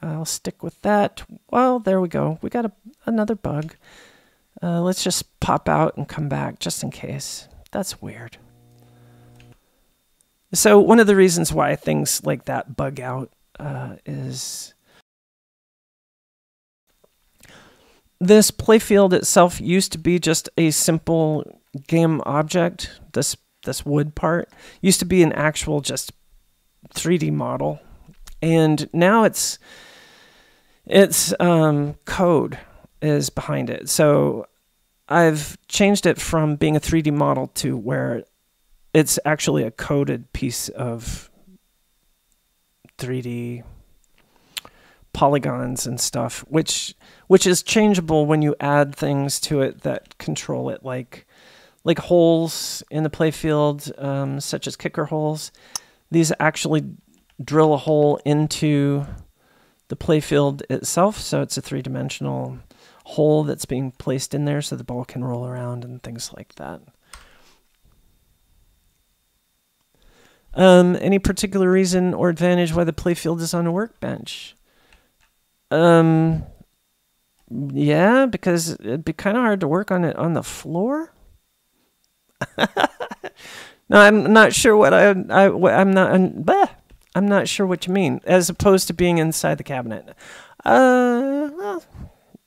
I'll stick with that. Well, there we go. We got another bug. Let's just pop out and come back just in case. That's weird. So one of the reasons why things like that bug out is this playfield itself used to be just a simple game object. This wood part used to be an actual just 3D model, and now it's code is behind it. So I've changed it from being a 3D model to where it's actually a coded piece of 3D polygons and stuff, which is changeable when you add things to it that control it, like holes in the playfield, such as kicker holes. These actually drill a hole into the playfield itself, so it's a three-dimensional hole that's being placed in there so the ball can roll around and things like that. Any particular reason or advantage why the playfield is on a workbench? Yeah, because it'd be kind of hard to work on it on the floor. No, I'm not sure what I'm not. I'm not sure what you mean, as opposed to being inside the cabinet. Well,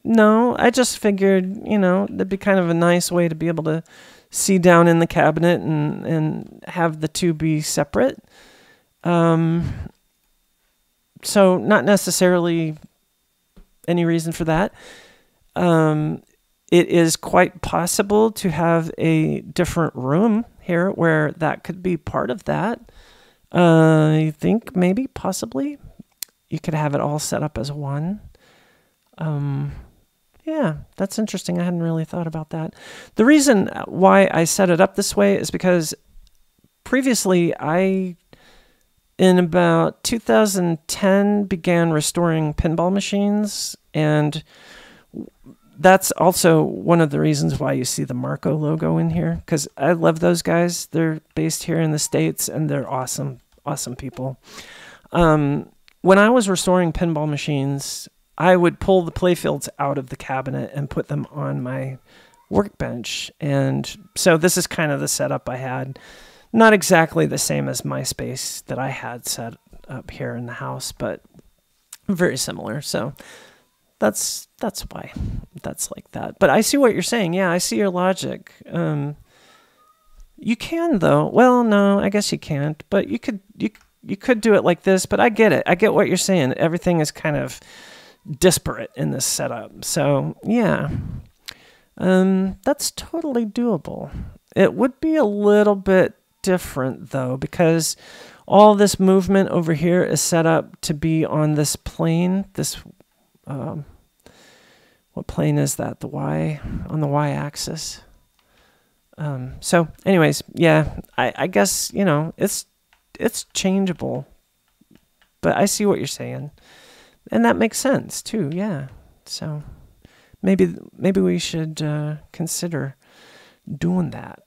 no, I just figured, you know, that'd be kind of a nice way to be able to see down in the cabinet and have the two be separate. So not necessarily any reason for that. It is quite possible to have a different room here where that could be part of that. I think maybe, possibly, you could have it all set up as one. Yeah, that's interesting. I hadn't really thought about that. The reason why I set it up this way is because previously in about 2010, began restoring pinball machines, and that's also one of the reasons why you see the Marco logo in here, because I love those guys. They're based here in the States, and they're awesome, awesome people. When I was restoring pinball machines, I would pull the playfields out of the cabinet and put them on my workbench. And so this is kind of the setup I had. Not exactly the same as my space that I had set up here in the house, but very similar. So that's why that's like that. But I see what you're saying. Yeah, I see your logic. You can, though. Well, no, I guess you can't. But you could do it like this. But I get it. I get what you're saying. Everything is kind of disparate in this setup. So yeah, that's totally doable. It would be a little bit different though, because all this movement over here is set up to be on this plane. This what plane is that? The Y, on the Y axis. So anyways, yeah, I guess, you know, it's changeable, but I see what you're saying. And that makes sense too, yeah. So maybe we should consider doing that.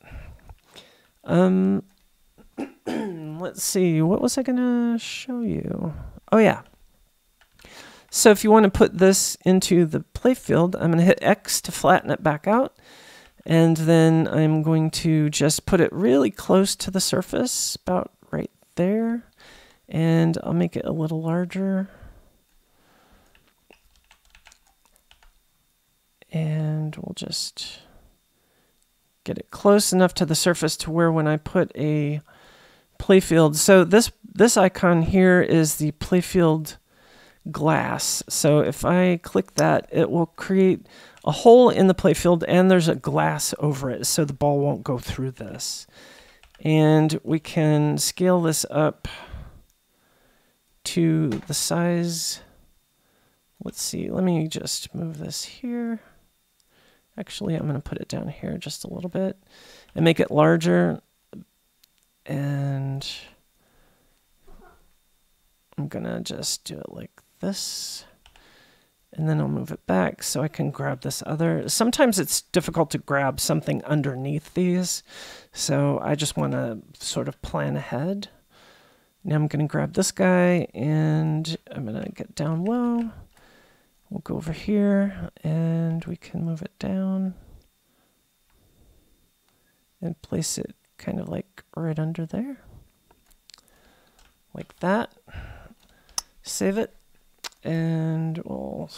Let's see, what was I gonna show you? Oh yeah. So if you want to put this into the playfield, I'm gonna hit X to flatten it back out. And then I'm going to just put it really close to the surface, about right there. And I'll make it a little larger. And we'll just get it close enough to the surface to where when I put a playfield, so this icon here is the playfield glass. So if I click that, it will create a hole in the playfield and there's a glass over it so the ball won't go through this. And we can scale this up to the size. Let's see, let me just move this here. Actually, I'm going to put it down here just a little bit and make it larger. And I'm going to just do it like this. And then I'll move it back so I can grab this other. Sometimes it's difficult to grab something underneath these. So I just want to sort of plan ahead. Now I'm going to grab this guy and I'm going to get down low. We'll go over here and we can move it down and place it kind of like right under there, like that. Save it, and we'll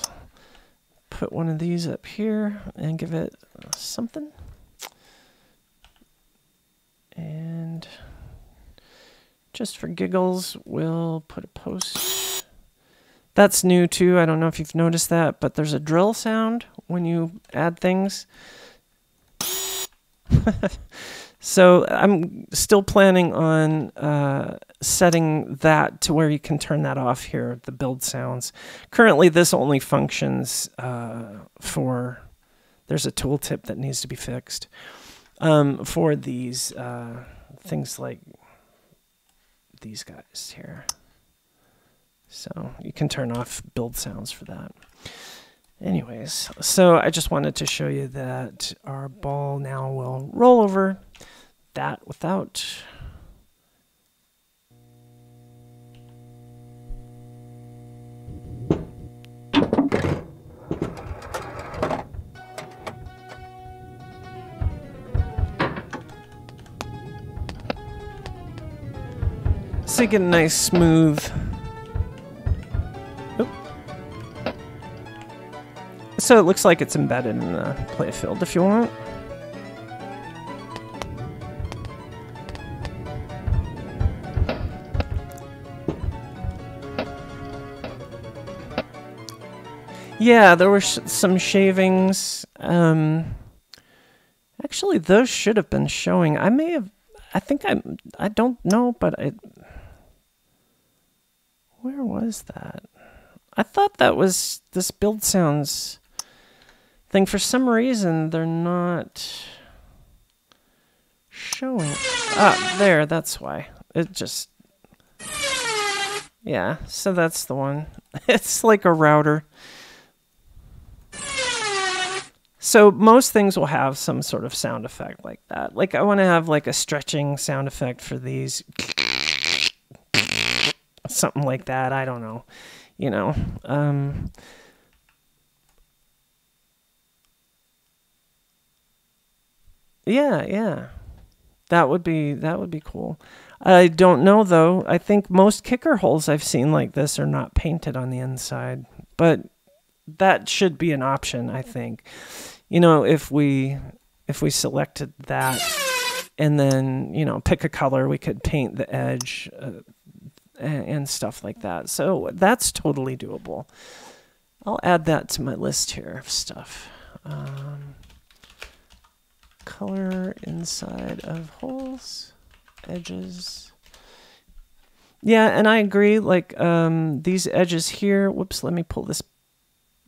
put one of these up here and give it something. And just for giggles, we'll put a post. That's new too. I don't know if you've noticed that, but there's a drill sound when you add things. So I'm still planning on setting that to where you can turn that off here, the build sounds. Currently, this only functions for, there's a tooltip that needs to be fixed for these things like these guys here. So you can turn off build sounds for that. Anyways, so I just wanted to show you that our ball now will roll over that without. So you get a nice smooth. Oop. So it looks like it's embedded in the playfield if you want. Yeah, there were some shavings. Actually, those should have been showing. I may have. I don't know, but where was that? I thought that was this build sounds thing. For some reason, they're not showing. Ah, there. That's why. It just. Yeah. So that's the one. It's like a router. So most things will have some sort of sound effect like that. Like I want to have like a stretching sound effect for these. Something like that. I don't know. You know. Yeah. That would be cool. I don't know though. I think most kicker holes I've seen like this are not painted on the inside, but that should be an option, I think. You know, if we selected that and then, you know, pick a color, we could paint the edge and stuff like that. So that's totally doable. I'll add that to my list here of stuff. Color inside of holes, edges. Yeah, and I agree, like these edges here, whoops, let me pull this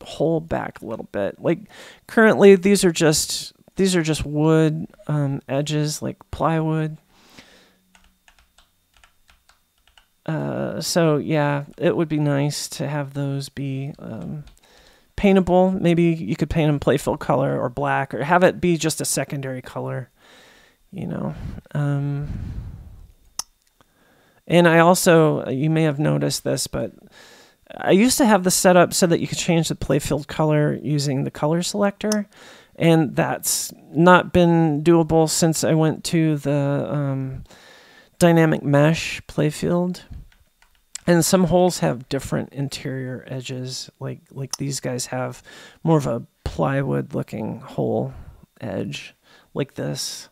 hole back a little bit. Like currently these are just wood edges, like plywood. So yeah, it would be nice to have those be paintable. Maybe you could paint them playfill color or black, or have it be just a secondary color, you know. And I also, you may have noticed this, but I used to have the setup so that you could change the playfield color using the color selector, and that's not been doable since I went to the dynamic mesh playfield. And some holes have different interior edges, like these guys have more of a plywood looking hole edge like this,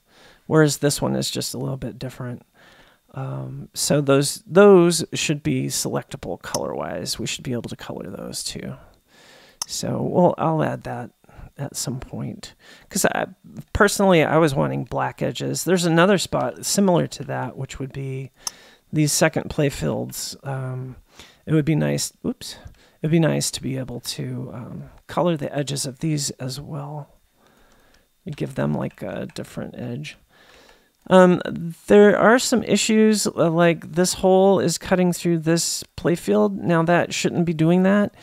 whereas this one is just a little bit different. So those should be selectable color-wise. We should be able to color those too. So well, I'll add that at some point. Because personally, I was wanting black edges. There's another spot similar to that, which would be these second playfields. It would be nice. Oops. It'd be nice to be able to color the edges of these as well. Give them like a different edge. There are some issues, like this hole is cutting through this playfield. Now that shouldn't be doing that.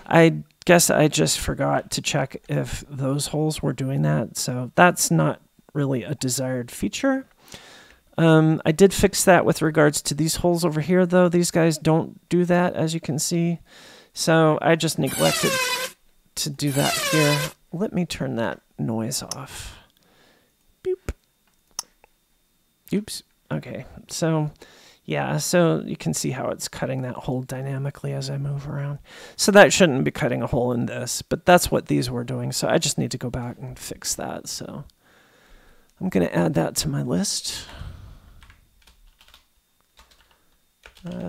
I guess I just forgot to check if those holes were doing that. So that's not really a desired feature. I did fix that with regards to these holes over here, though. These guys don't do that, as you can see. So I just neglected to do that here. Let me turn that noise off. Boop. Oops. Okay. So, yeah. So you can see how it's cutting that hole dynamically as I move around. So that shouldn't be cutting a hole in this, but that's what these were doing. So I just need to go back and fix that. So I'm going to add that to my list.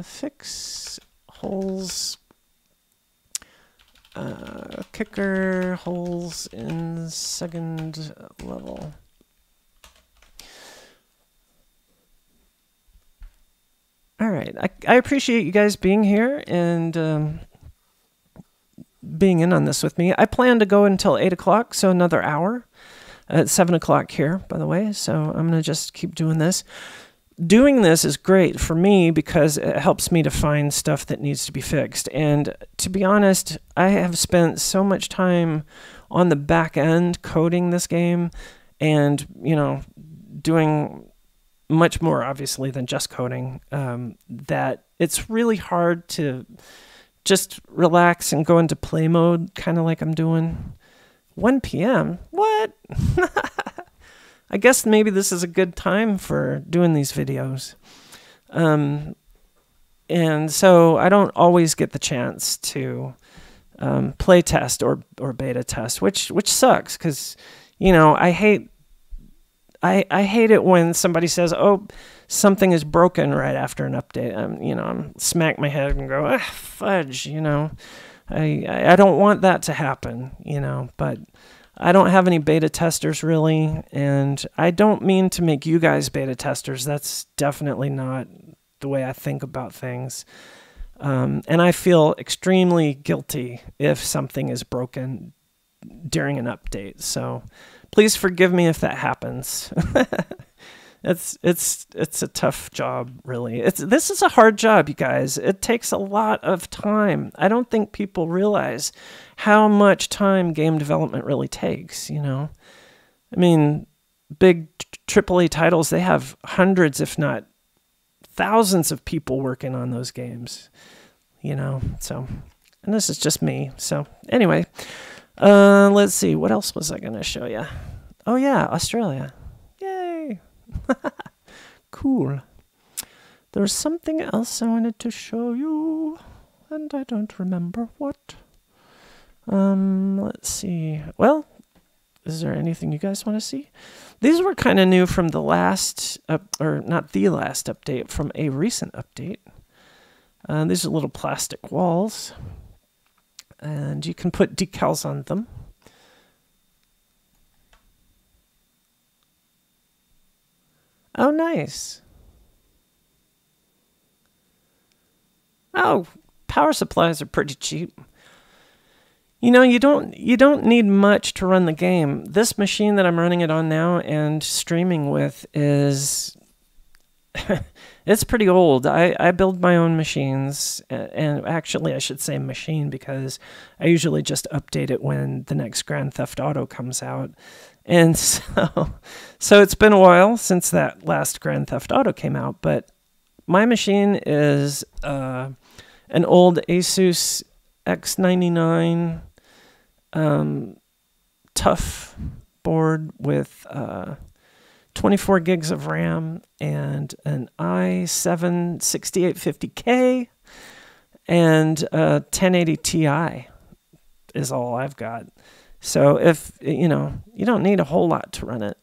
Fix holes. Kicker holes in second level. All right. I appreciate you guys being here and being in on this with me. I plan to go until 8 o'clock, so another hour. At 7 o'clock here, by the way, so I'm going to just keep doing this. Doing this is great for me because it helps me to find stuff that needs to be fixed. And to be honest, I have spent so much time on the back end coding this game and, you know, doing much more obviously than just coding, that it's really hard to just relax and go into play mode, kind of like I'm doing. 1 p.m.? What? I guess maybe this is a good time for doing these videos. And so I don't always get the chance to play test or beta test, which sucks because, you know, I hate it when somebody says, "Oh, something is broken" right after an update. I'm smack my head and go, "Fudge," you know. I don't want that to happen, you know, but I don't have any beta testers really, and I don't mean to make you guys beta testers. That's definitely not the way I think about things. And I feel extremely guilty if something is broken during an update. So please forgive me if that happens. It's a tough job, really. This is a hard job, you guys. It takes a lot of time. I don't think people realize how much time game development really takes, you know. I mean, big AAA titles, they have hundreds, if not thousands of people working on those games, you know. So, and this is just me. So anyway, let's see. What else was I going to show you? Oh yeah, Australia. Yay. Cool. There's something else I wanted to show you, and I don't remember what. Let's see. Well, is there anything you guys want to see? These were kind of new from the last, or not the last update, from a recent update. These are little plastic walls, and you can put decals on them. Oh, nice. Oh, power supplies are pretty cheap. You know, you don't need much to run the game. This machine that I'm running it on now and streaming with is it's pretty old. I build my own machines, and actually I should say machine because I usually just update it when the next Grand Theft Auto comes out. And so it's been a while since that last Grand Theft Auto came out, but my machine is an old Asus X99 tough board with 24 gigs of RAM and an i7 6850K and a 1080 Ti is all I've got. So if, you know, you don't need a whole lot to run it.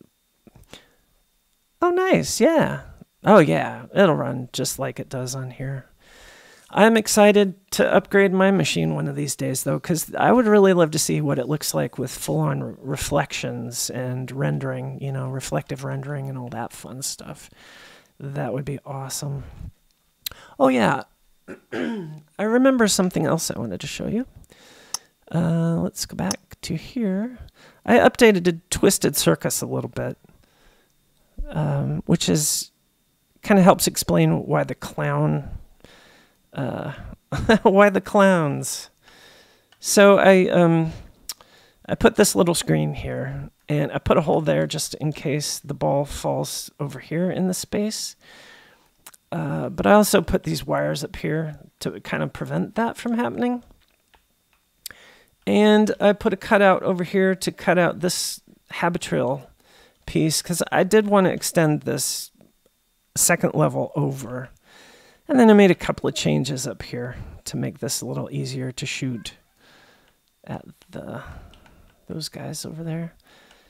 Oh, nice. Yeah. Oh, yeah. It'll run just like it does on here. I'm excited to upgrade my machine one of these days, though, because I would really love to see what it looks like with full-on reflections and rendering, you know, reflective rendering and all that fun stuff. That would be awesome. Oh, yeah. I remember something else I wanted to show you. Let's go back to here. I updated the Twisted Circus a little bit, which is kind of helps explain why the clown... why the clowns? So I put this little screen here, and I put a hole there just in case the ball falls over here in the space. But I also put these wires up here to kind of prevent that from happening. And I put a cutout over here to cut out this habitrail piece because I did want to extend this second level over. And then I made a couple of changes up here to make this a little easier to shoot at those guys over there.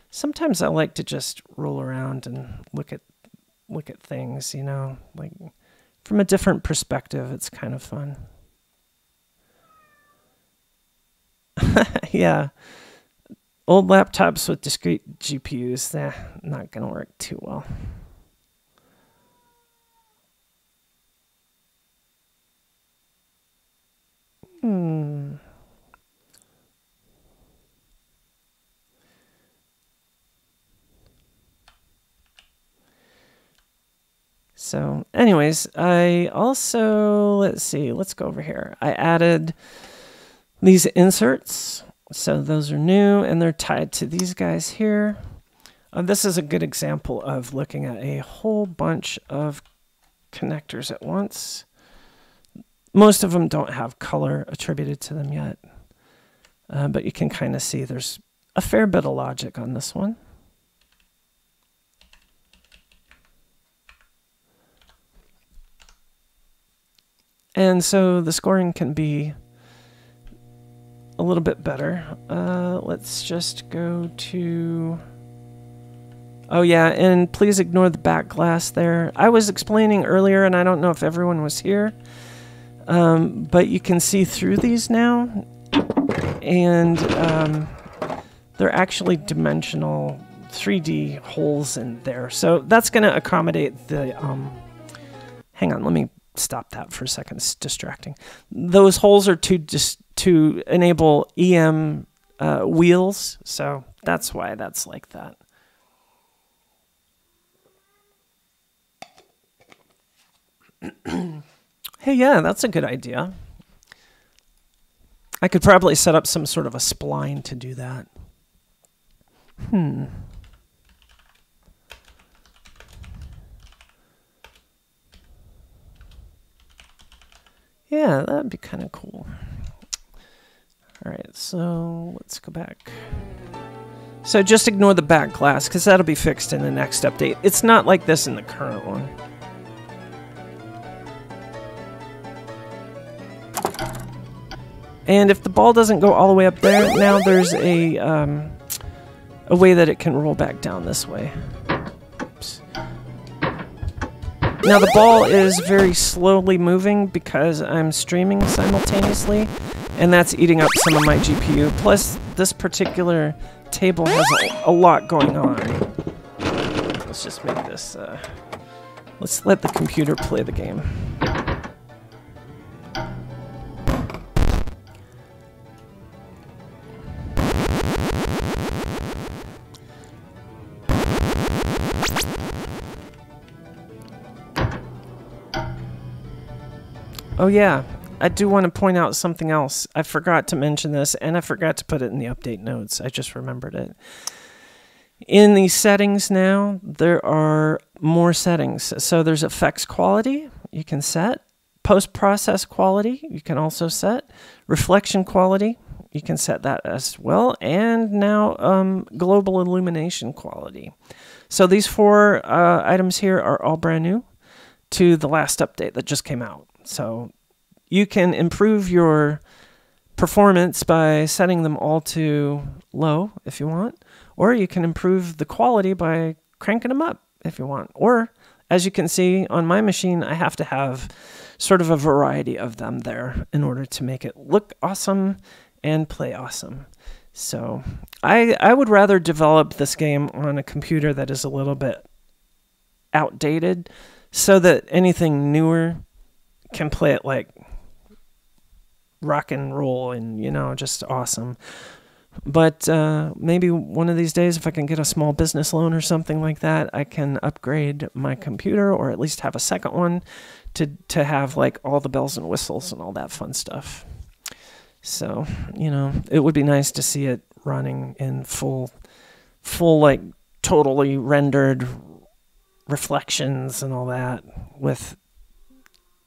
Sometimes I like to just roll around and look at things, you know, like from a different perspective. It's kind of fun. Yeah. Old laptops with discrete GPUs, not going to work too well. So anyways, I also, let's see, let's go over here. I added these inserts. So those are new and they're tied to these guys here. This is a good example of looking at a whole bunch of connectors at once. Most of them don't have color attributed to them yet, but you can kind of see there's a fair bit of logic on this one. And so the scoring can be a little bit better. Let's just go to... Oh yeah, and please ignore the back glass there. I was explaining earlier, and I don't know if everyone was here, but you can see through these now, and they're actually dimensional 3D holes in there. So that's going to accommodate the... hang on, let me stop that for a second. It's distracting. Those holes are to enable EM wheels, so that's why that's like that. Hey, yeah, that's a good idea. I could probably set up some sort of a spline to do that. Yeah, that'd be kind of cool. All right, so let's go back. So just ignore the back glass, because that'll be fixed in the next update. It's not like this in the current one. And if the ball doesn't go all the way up there, now there's a way that it can roll back down this way. Oops. Now the ball is very slowly moving because I'm streaming simultaneously, and that's eating up some of my GPU. Plus, this particular table has a lot going on. Let's just make this... let's let the computer play the game. Oh yeah, I do want to point out something else. I forgot to mention this, and I forgot to put it in the update notes. I just remembered it. In the settings now, there are more settings. So there's effects quality you can set. Post-process quality you can also set. Reflection quality, you can set that as well. And now global illumination quality. So these four items here are all brand new to the last update that just came out. So you can improve your performance by setting them all to low if you want, or you can improve the quality by cranking them up if you want. Or, as you can see on my machine, I have to have sort of a variety of them there in order to make it look awesome and play awesome. So I would rather develop this game on a computer that is a little bit outdated so that anything newer can play it like rock and roll and, you know, just awesome. But maybe one of these days, if I can get a small business loan or something like that, I can upgrade my computer, or at least have a second one to have like all the bells and whistles and all that fun stuff. So, you know, it would be nice to see it running in full like totally rendered reflections and all that, with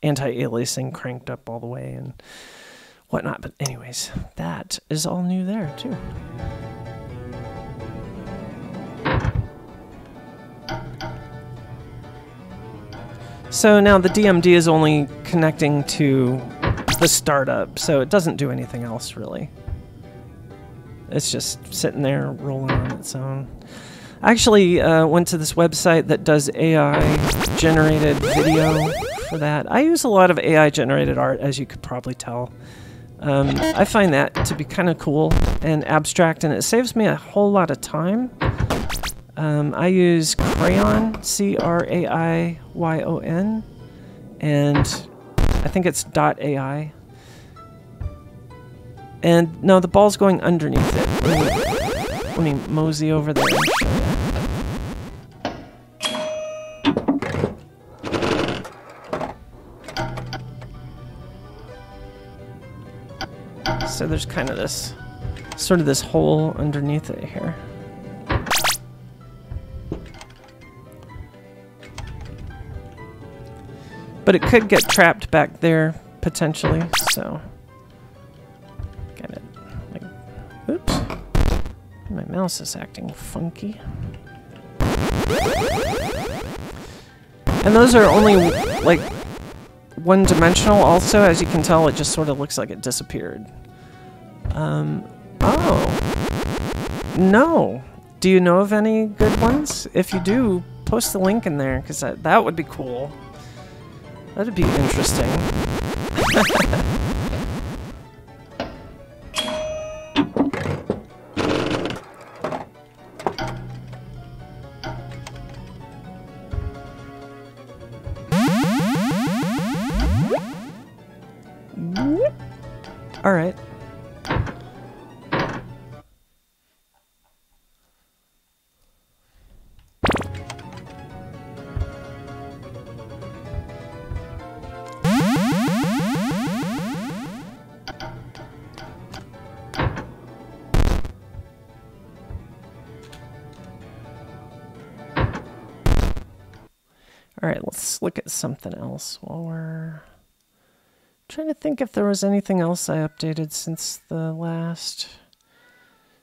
anti-aliasing cranked up all the way and whatnot. But anyways, that is all new there too. So now the DMD is only connecting to the startup, so it doesn't do anything else really. It's just sitting there rolling on its own. I actually went to this website that does AI generated video for that. I use a lot of AI generated art, as you could probably tell. I find that to be kind of cool and abstract, and it saves me a whole lot of time. I use Crayon, C-R-A-I-Y-O-N, and I think it's .ai. And no, the ball's going underneath it. Let me mosey over there and show you. So there's kind of this, sort of this hole underneath it here. But it could get trapped back there, potentially, so... Get it. Like, oops. My mouse is acting funky. And those are only, like, one-dimensional also. As you can tell, it just sort of looks like it disappeared. Oh. No. Do you know of any good ones? If you do, post the link in there, because that would be cool. That'd be interesting. All right. All right, let's look at something else while we're trying to think if there was anything else I updated since the last.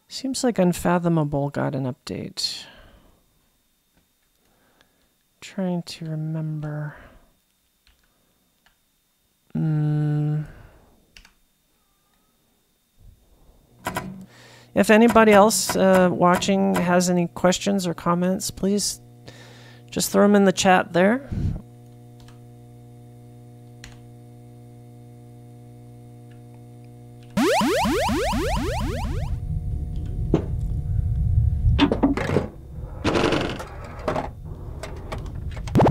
Seems like Unfathomable got an update. Trying to remember. If anybody else watching has any questions or comments, please just throw them in the chat there.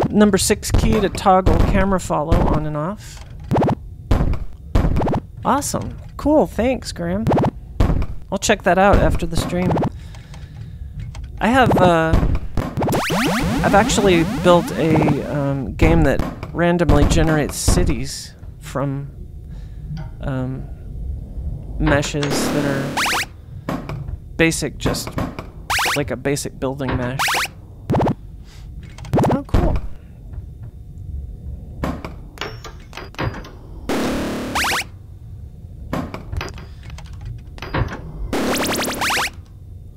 Number 6 key to toggle camera follow on and off. Awesome. Cool. Thanks, Graham. I'll check that out after the stream. I have I've actually built a game that randomly generates cities from meshes that are basic, just like a basic building mesh. Oh, cool.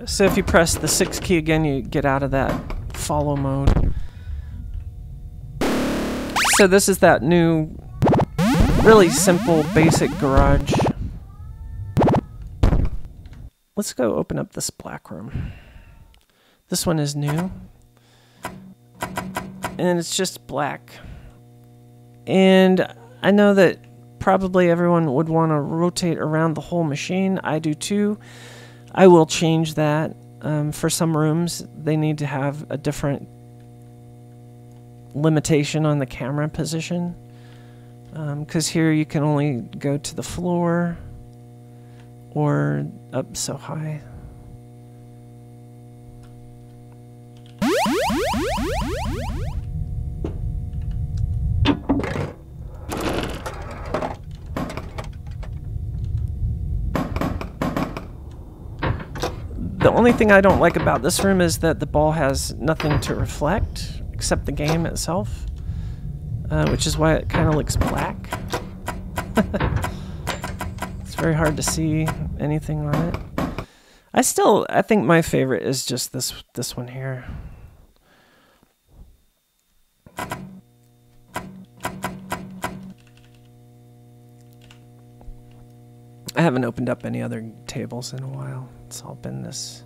So if you press the 6 key again, you get out of that follow mode. So this is that new, really simple, basic garage. Let's go open up this black room. This one is new. And it's just black. And I know that probably everyone would want to rotate around the whole machine. I do too. I will change that. For some rooms, they need to have a different limitation on the camera position. Because here you can only go to the floor or up so high. The only thing I don't like about this room is that the ball has nothing to reflect except the game itself, which is why it kind of looks black. It's very hard to see anything on it. I think my favorite is just this one here. I haven't opened up any other tables in a while. It's all been this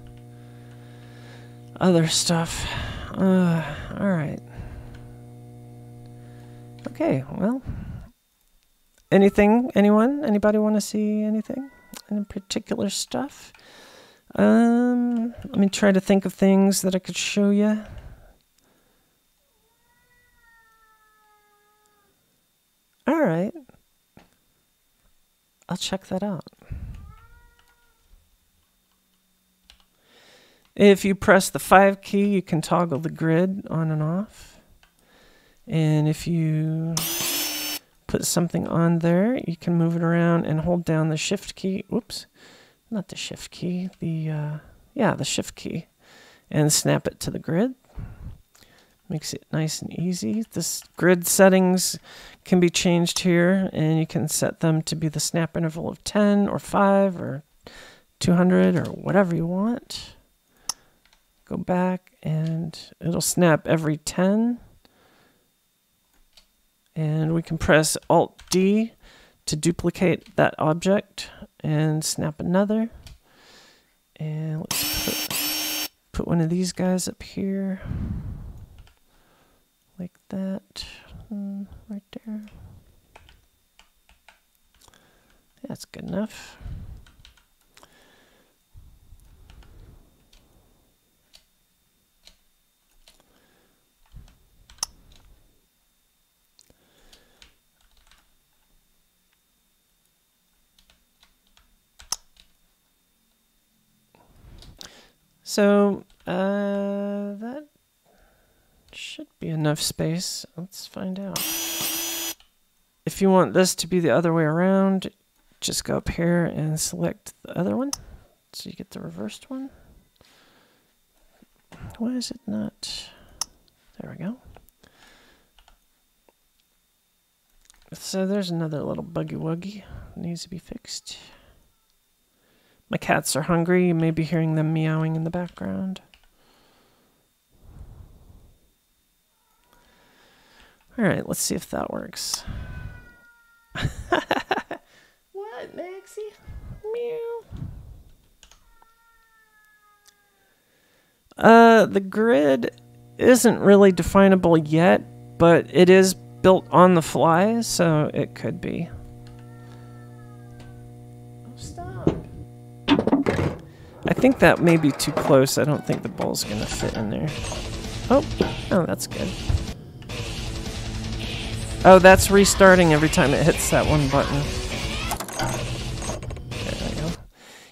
other stuff. Alright. Okay, well. Anybody want to see anything? Any particular stuff? Let me try to think of things that I could show you. Alright. I'll check that out. If you press the 5 key, you can toggle the grid on and off. And if you put something on there, you can move it around and hold down the shift key. Oops, not the shift key. The shift key. And snap it to the grid. Makes it nice and easy. This grid settings can be changed here, and you can set them to be the snap interval of 10 or 5 or 200 or whatever you want. Go back and it'll snap every 10. And we can press Alt-D to duplicate that object and snap another. And let's put one of these guys up here. Like that. Right there. That's good enough. So that should be enough space. Let's find out. If you want this to be the other way around, just go up here and select the other one. So you get the reversed one. Why is it not? There we go. So there's another little buggy wuggy that needs to be fixed. My cats are hungry. You may be hearing them meowing in the background. All right, let's see if that works. What, Maxie? Meow. The grid isn't really definable yet, but it is built on the fly, so it could be. I think that may be too close. I don't think the ball's going to fit in there. Oh, that's good. Oh, that's restarting every time it hits that one button. There we go.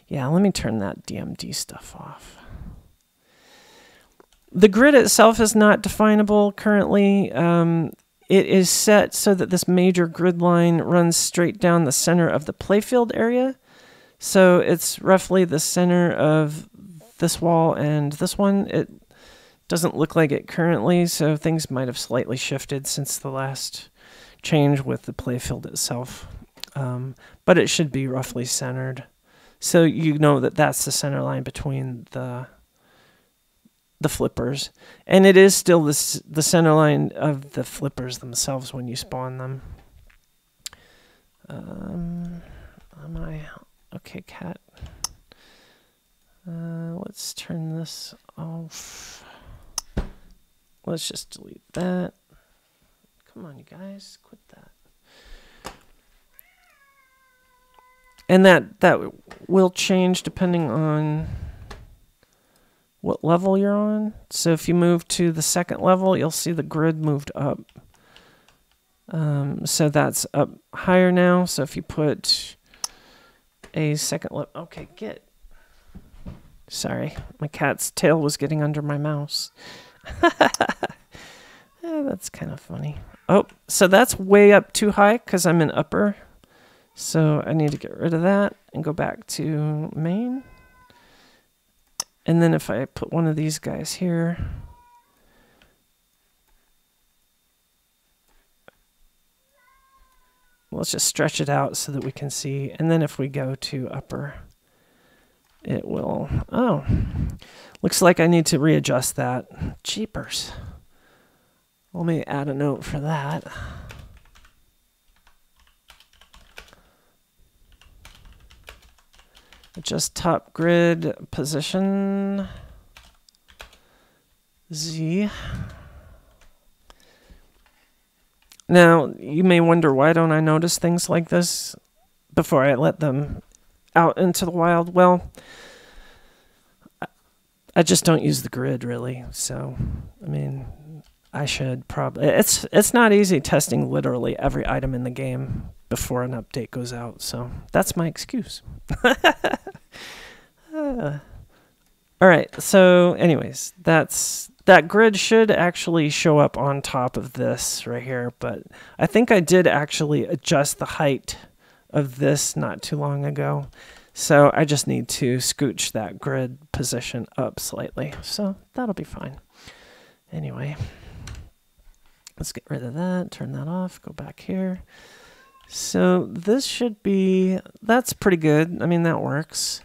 Yeah, let me turn that DMD stuff off. The grid itself is not definable currently. It is set so that this major grid line runs straight down the center of the playfield area. So it's roughly the center of this wall and this one. It doesn't look like it currently, so things might have slightly shifted since the last change with the playfield itself. But it should be roughly centered. So you know that that's the center line between the flippers. And it is still the center line of the flippers themselves when you spawn them. Okay, cat. Let's turn this off. Let's just delete that. Come on, you guys, quit that. And that will change depending on what level you're on. So if you move to the second level, you'll see the grid moved up. So that's up higher now. So if you put a second level, okay, sorry, my cat's tail was getting under my mouse. Yeah, that's kind of funny. Oh, so that's way up too high because I'm in upper. So I need to get rid of that and go back to main. And then if I put one of these guys here, let's just stretch it out so that we can see. And then if we go to upper, it will, oh, looks like I need to readjust that. Jeepers. Let me add a note for that. Adjust top grid position Z. Now, you may wonder, why don't I notice things like this before I let them out into the wild? Well, I just don't use the grid, really. So, I mean, I should probably... It's not easy testing literally every item in the game before an update goes out. So, that's my excuse. All right, so anyways, that grid should actually show up on top of this right here, but I think I did actually adjust the height of this not too long ago. So I just need to scooch that grid position up slightly. So that'll be fine. Anyway, let's get rid of that, turn that off, go back here. So this should be, that's pretty good. I mean, that works.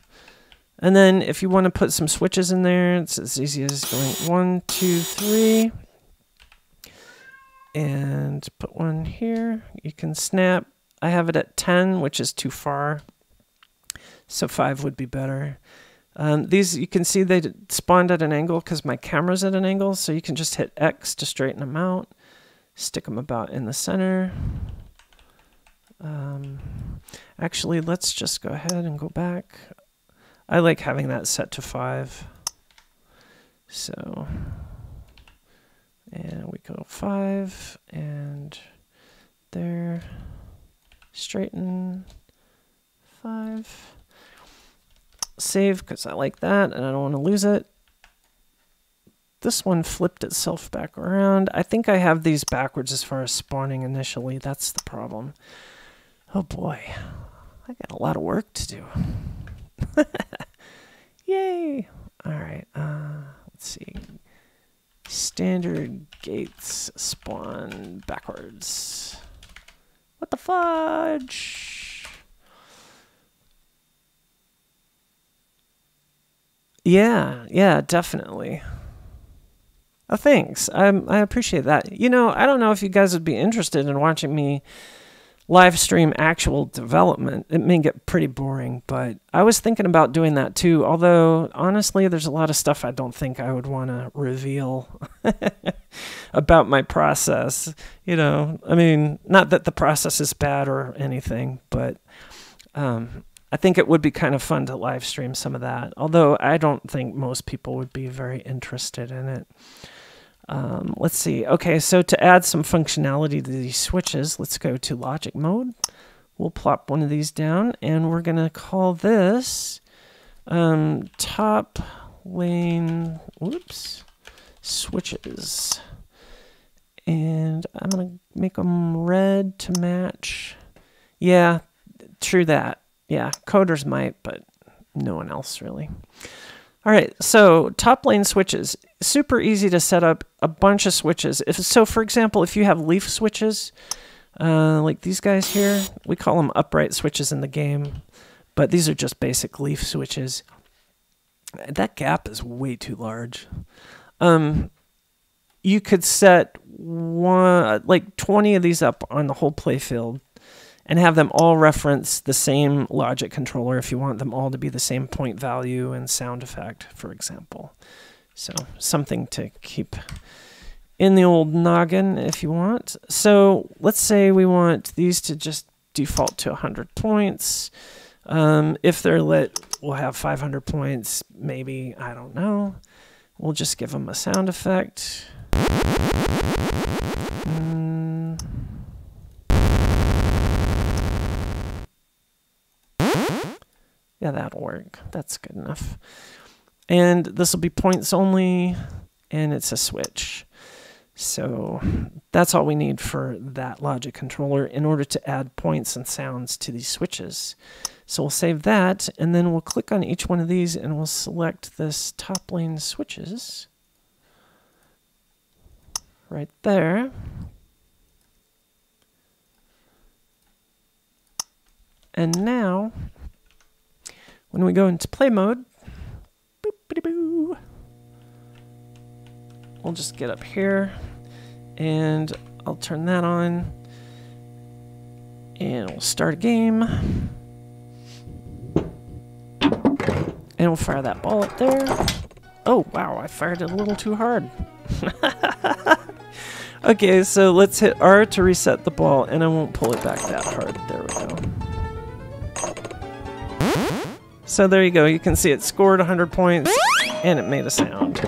And then if you want to put some switches in there, it's as easy as going 1, 2, 3. and put one here. You can snap. I have it at 10, which is too far. So 5 would be better. These, you can see they spawned at an angle because my camera's at an angle. So you can just hit X to straighten them out. Stick them about in the center. Actually, let's just go ahead and go back. I like having that set to 5. So, and we go 5 and there, straighten 5. Save because I like that and I don't want to lose it. This one flipped itself back around. I think I have these backwards as far as spawning initially. That's the problem. Oh boy, I got a lot of work to do. Yay! All right, let's see. Standard gates spawn backwards. What the fudge? Yeah, definitely. Oh, thanks. I appreciate that. You know, I don't know if you guys would be interested in watching me live stream actual development. It may get pretty boring, but I was thinking about doing that too. Although, honestly, there's a lot of stuff I don't think I would want to reveal about my process. You know, I mean, not that the process is bad or anything, but I think it would be kind of fun to live stream some of that. Although I don't think most people would be very interested in it. Let's see. Okay, so to add some functionality to these switches, let's go to logic mode. We'll plop one of these down, and we're going to call this top lane, switches. And I'm going to make them red to match. Yeah, true that. Yeah, coders might, but no one else really. All right, so top lane switches, super easy to set up a bunch of switches. So for example, if you have leaf switches, like these guys here, we call them upright switches in the game, but these are just basic leaf switches. That gap is way too large. You could set like 20 of these up on the whole playfield and have them all reference the same logic controller if you want them all to be the same point value and sound effect, for example. So something to keep in the old noggin if you want. So let's say we want these to just default to 100 points. If they're lit, we'll have 500 points, maybe, I don't know. We'll just give them a sound effect. Yeah, that'll work. That's good enough. And this will be points only, and it's a switch. So that's all we need for that logic controller in order to add points and sounds to these switches. So we'll save that, and then we'll click on each one of these, and we'll select this top lane switches right there. And now, when we go into play mode, boop-a-dee-boo, we'll just get up here and I'll turn that on and we'll start a game and we'll fire that ball up there. Oh wow, I fired it a little too hard. Okay, so let's hit R to reset the ball, and I won't pull it back that hard. There we go. So there you go. You can see it scored 100 points, and it made a sound.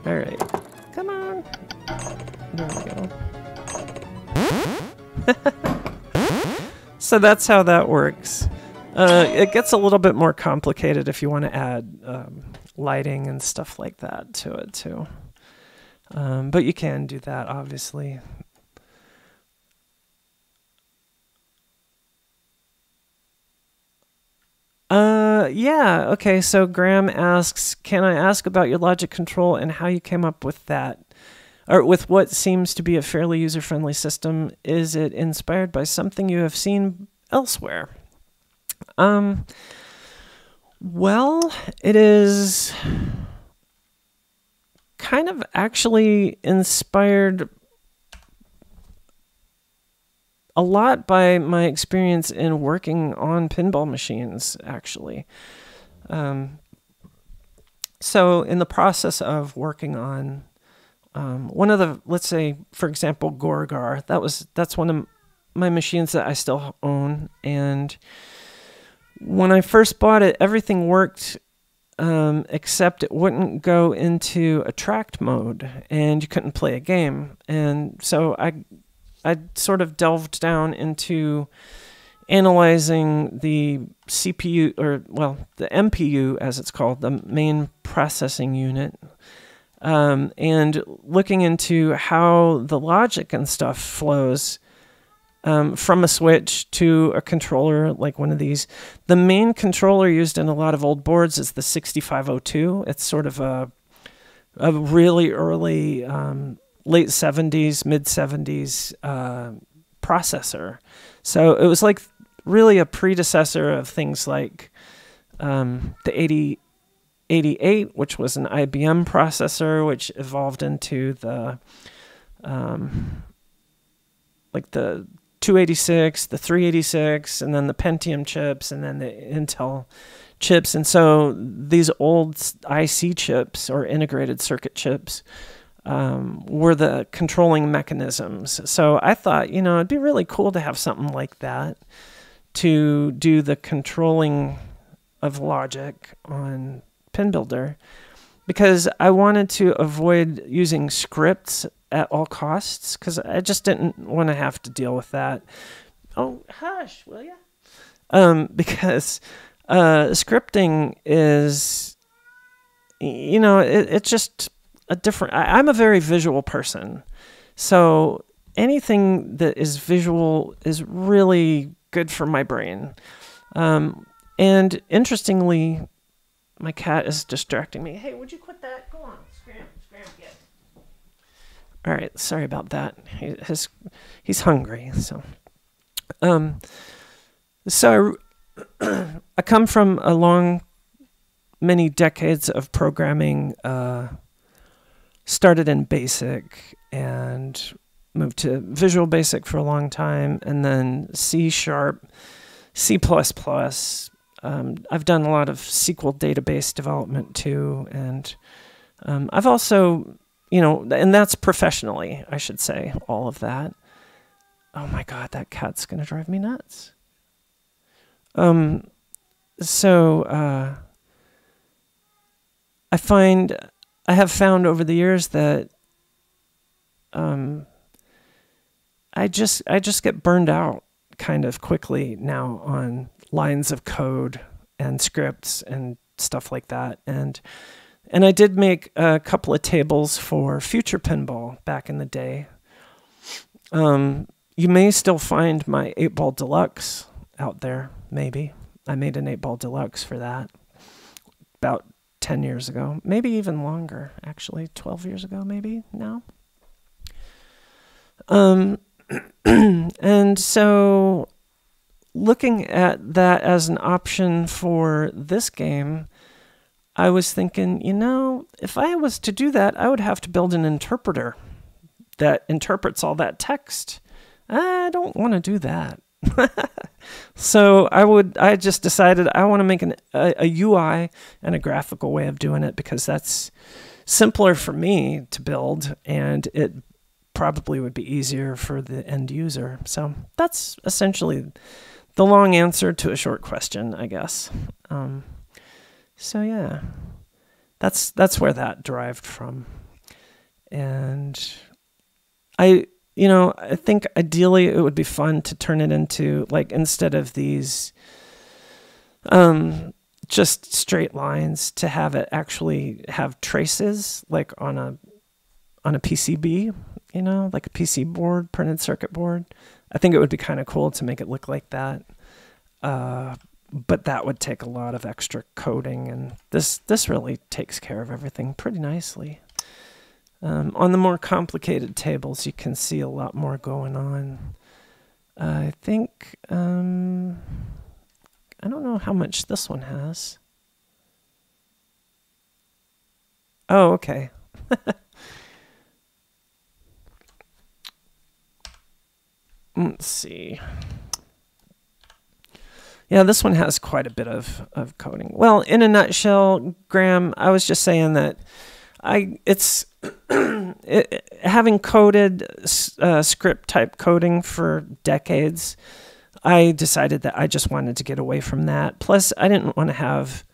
All right. Come on. There we go. So that's how that works. It gets a little bit more complicated if you want to add lighting and stuff like that to it too. But you can do that, obviously. Yeah, okay, so Graham asks, can I ask about your logic control and how you came up with that? Or with what seems to be a fairly user-friendly system? Is it inspired by something you have seen elsewhere? Well, it is kind of actually inspired a lot by my experience in working on pinball machines, actually. So in the process of working on one of the, let's say, for example, Gorgar, that's one of my machines that I still own. And when I first bought it, everything worked, except it wouldn't go into attract mode, and you couldn't play a game. And so I sort of delved down into analyzing the CPU, or well, the MPU as it's called, the main processing unit, and looking into how the logic and stuff flows from a switch to a controller like one of these. The main controller used in a lot of old boards is the 6502. It's sort of a really early late 70s, mid 70s processor. So it was like really a predecessor of things like the 8088, which was an IBM processor, which evolved into the like the 286, the 386, and then the Pentium chips, and then the Intel chips. And so these old IC chips, or integrated circuit chips, were the controlling mechanisms. So I thought, you know, it'd be really cool to have something like that to do the controlling of logic on PinBuilder, because I wanted to avoid using scripts at all costs, because I just didn't want to have to deal with that. Oh, hush, will ya? Because scripting is, you know, it's just a different... I'm a very visual person, so anything that is visual is really good for my brain. And interestingly, my cat is distracting me. Hey, would you quit that? Go on, scram, get. All right, sorry about that. He's hungry, so. So I come from many decades of programming. Started in BASIC and moved to Visual Basic for a long time, and then C#, C++. I've done a lot of SQL database development too, and I've also, you know, and that's professionally, I should say, all of that. Oh my God, that cat's gonna drive me nuts. So I have found over the years that I just get burned out kind of quickly now on lines of code and scripts and stuff like that. And I did make a couple of tables for Future Pinball back in the day. You may still find my 8-Ball Deluxe out there, maybe. I made an 8-Ball Deluxe for that about 10 years ago, maybe even longer, actually, 12 years ago, maybe now. And so looking at that as an option for this game, I was thinking, you know, if I was to do that, I would have to build an interpreter that interprets all that text. I don't want to do that. So I just decided I want to make a UI and a graphical way of doing it, because that's simpler for me to build, and it probably would be easier for the end user. So that's essentially the long answer to a short question, I guess. So yeah, that's where that derived from. And I think ideally it would be fun to turn it into, like, instead of these just straight lines, to have it actually have traces, like on a PCB, you know, like a PC board, printed circuit board. I think it would be kind of cool to make it look like that. But that would take a lot of extra coding, and this really takes care of everything pretty nicely. On the more complicated tables, you can see a lot more going on. I think, I don't know how much this one has. Oh, okay. Let's see. Yeah, this one has quite a bit of coding. Well, in a nutshell, Graham, I was just saying that having coded script type coding for decades, I decided that I just wanted to get away from that. Plus, I didn't want to have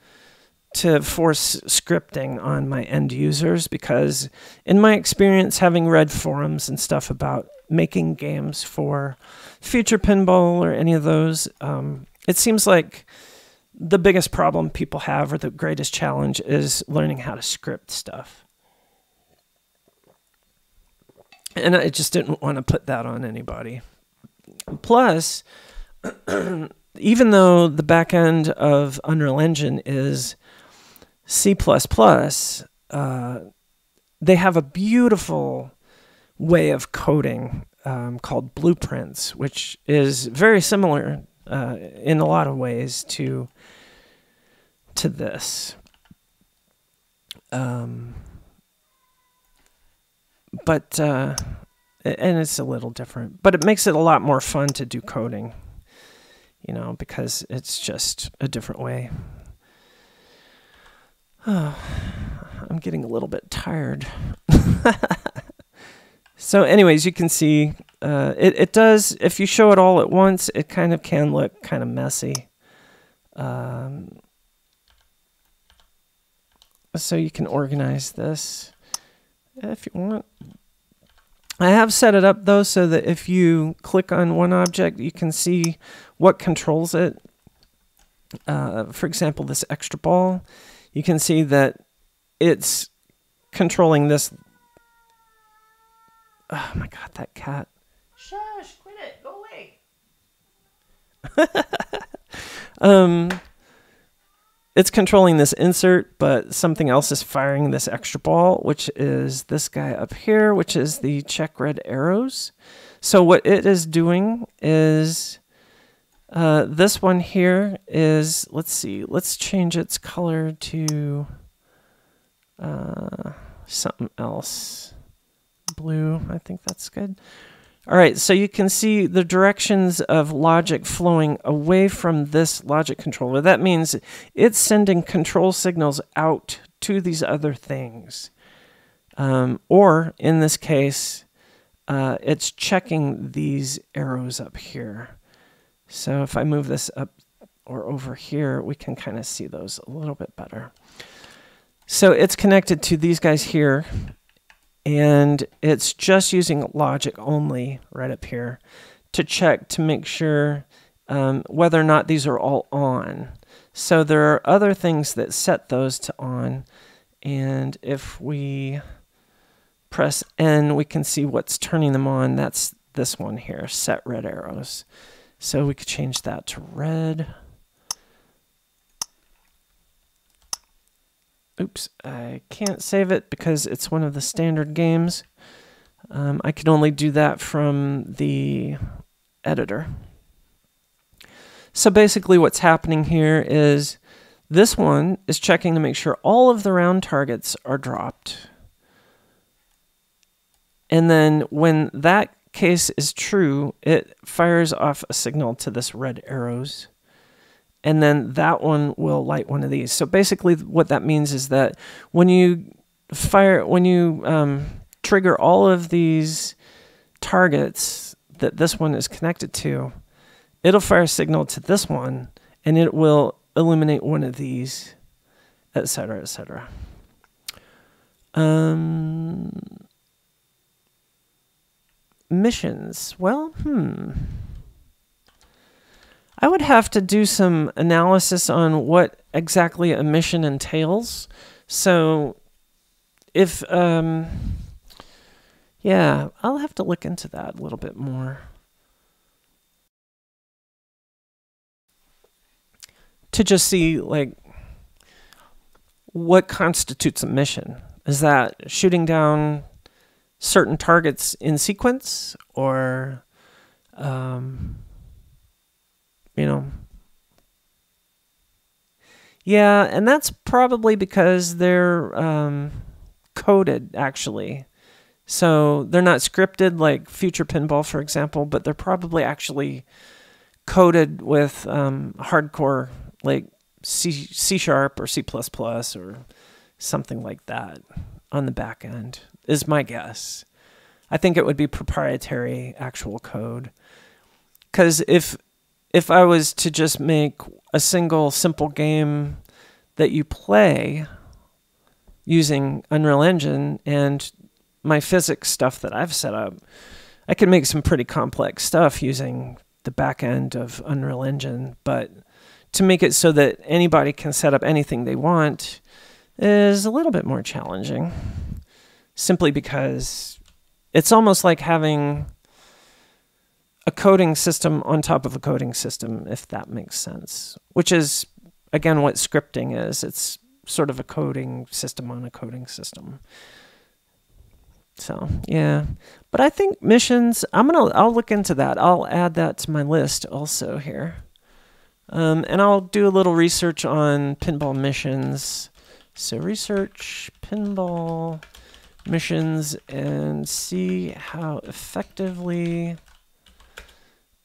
to force scripting on my end users because in my experience, having read forums and stuff about making games for Future Pinball or any of those, it seems like the biggest problem people have, or the greatest challenge, is learning how to script stuff. And I just didn't want to put that on anybody. Plus, even though the back end of Unreal Engine is C++, they have a beautiful way of coding called blueprints, which is very similar in a lot of ways to this. And it's a little different, but it makes it a lot more fun to do coding, because it's just a different way. Oh, I'm getting a little bit tired. So anyways, you can see it does, if you show it all at once, it kind of can look kind of messy. So you can organize this if you want. I have set it up though so that if you click on one object, you can see what controls it. For example, this extra ball, you can see that it's controlling this. Oh my God, that cat. Shush, quit it, go away. It's controlling this insert, but something else is firing this extra ball, which is this guy up here, which is the check red arrows. So what it is doing is, this one here is, let's see, let's change its color to something else. Blue, I think that's good. All right, so you can see the directions of logic flowing away from this logic controller. That means it's sending control signals out to these other things. Or in this case, it's checking these arrows up here. So if I move this up or over here, we can kind of see those a little bit better. So it's connected to these guys here. And it's just using logic only right up here to check to make sure whether or not these are all on. So there are other things that set those to on. And if we press N, we can see what's turning them on. That's this one here, set red arrows. So we could change that to red. Oops, I can't save it because it's one of the standard games. I can only do that from the editor. So basically what's happening here is this one is checking to make sure all of the round targets are dropped. And then when that case is true, it fires off a signal to this red arrows. And then that one will light one of these. So basically what that means is that when you trigger all of these targets that this one is connected to, it'll fire a signal to this one and it will illuminate one of these, etc., etc. Missions. Well, I would have to do some analysis on what exactly a mission entails. So if, yeah, I'll have to look into that a little bit more. To just see, like, what constitutes a mission. Is that shooting down certain targets in sequence, or, you know, yeah, and that's probably because they're coded, actually. So they're not scripted like Future Pinball, for example, but they're probably actually coded with hardcore, like C# or C++ or something like that on the back end, is my guess. I think it would be proprietary actual code. Because if I was to just make a single simple game that you play using Unreal Engine and my physics stuff that I've set up, I can make some pretty complex stuff using the back end of Unreal Engine. But to make it so that anybody can set up anything they want is a little bit more challenging, simply because it's almost like having a coding system on top of a coding system, if that makes sense, which is, again, what scripting is. It's sort of a coding system on a coding system. So, yeah. But I think missions, I'll look into that. I'll add that to my list also here. And I'll do a little research on pinball missions. So research pinball missions and see how effectively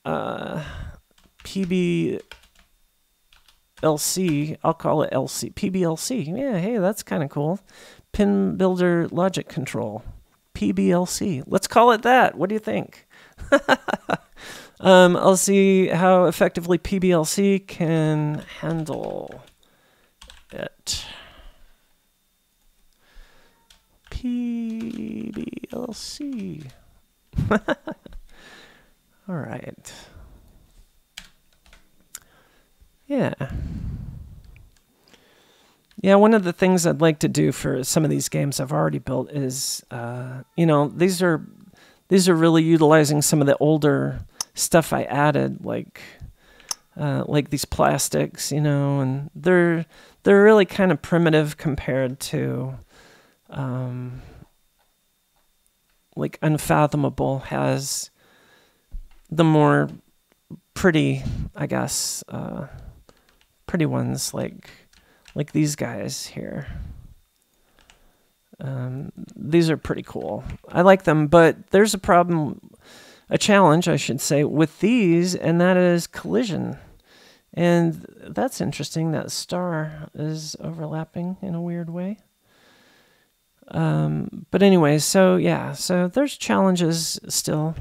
PBLC, I'll call it LC, PBLC. Yeah, hey, that's kind of cool. PinBuilder Logic Control, PBLC. Let's call it that. What do you think? I'll see how effectively PBLC can handle it. PBLC. All right. Yeah. Yeah, one of the things I'd like to do for some of these games I've already built is, you know, these are really utilizing some of the older stuff I added, like these plastics, you know, and they're really kind of primitive compared to, like Unfathomable has the more pretty, I guess, pretty ones like these guys here. These are pretty cool. I like them, but there's a problem, a challenge, I should say, with these, and that is collision. And that's interesting. That star is overlapping in a weird way. But anyway, so yeah, so there's challenges still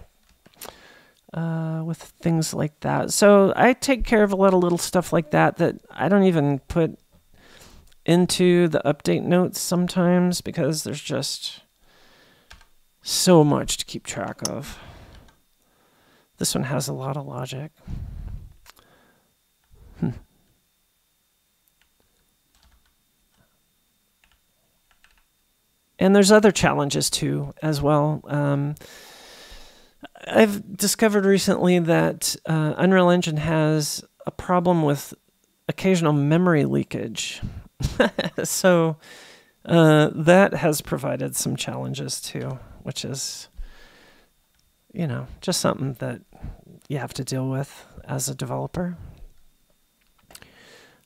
with things like that. So I take care of a lot of little stuff like that I don't even put into the update notes sometimes because there's just so much to keep track of. This one has a lot of logic. And there's other challenges too, as well. I've discovered recently that Unreal Engine has a problem with occasional memory leakage. So that has provided some challenges too, which is, you know, just something that you have to deal with as a developer.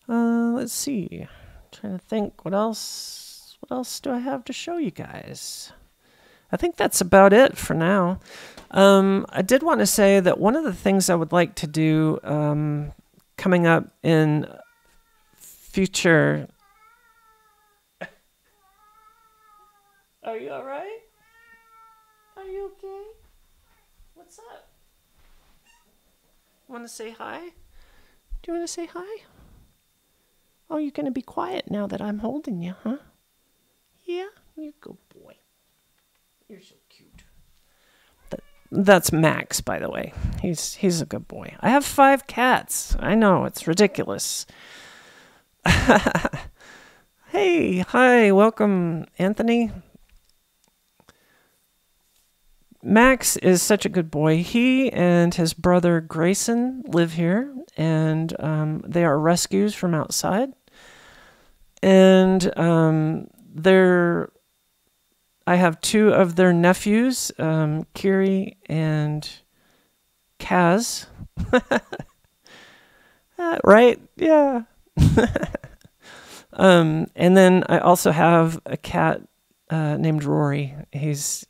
Let's see. I'm trying to think, what else do I have to show you guys? I think that's about it for now. I did want to say that one of the things I would like to do coming up in future... Are you all right? Are you okay? What's up? Want to say hi? Do you want to say hi? Oh, you're going to be quiet now that I'm holding you, huh? Yeah, you're a good boy. You're so cute. That's Max, by the way. He's a good boy. I have 5 cats. I know, it's ridiculous. Hey, hi, welcome, Anthony. Max is such a good boy. He and his brother Grayson live here, and they are rescues from outside. And I have 2 of their nephews, Kiri and Kaz. Right? Yeah. And then I also have a cat named Rory. He's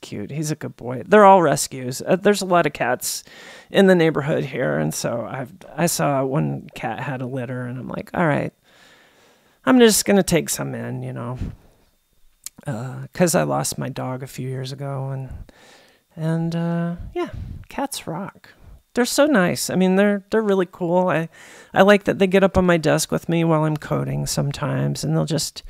cute. He's a good boy. They're all rescues. There's a lot of cats in the neighborhood here, and so I saw one cat had a litter, and I'm like, all right, I'm just gonna take some in, you know, because I lost my dog a few years ago, and yeah, cats rock. They're so nice. I mean, they're really cool. I like that they get up on my desk with me while I'm coding sometimes, and they'll just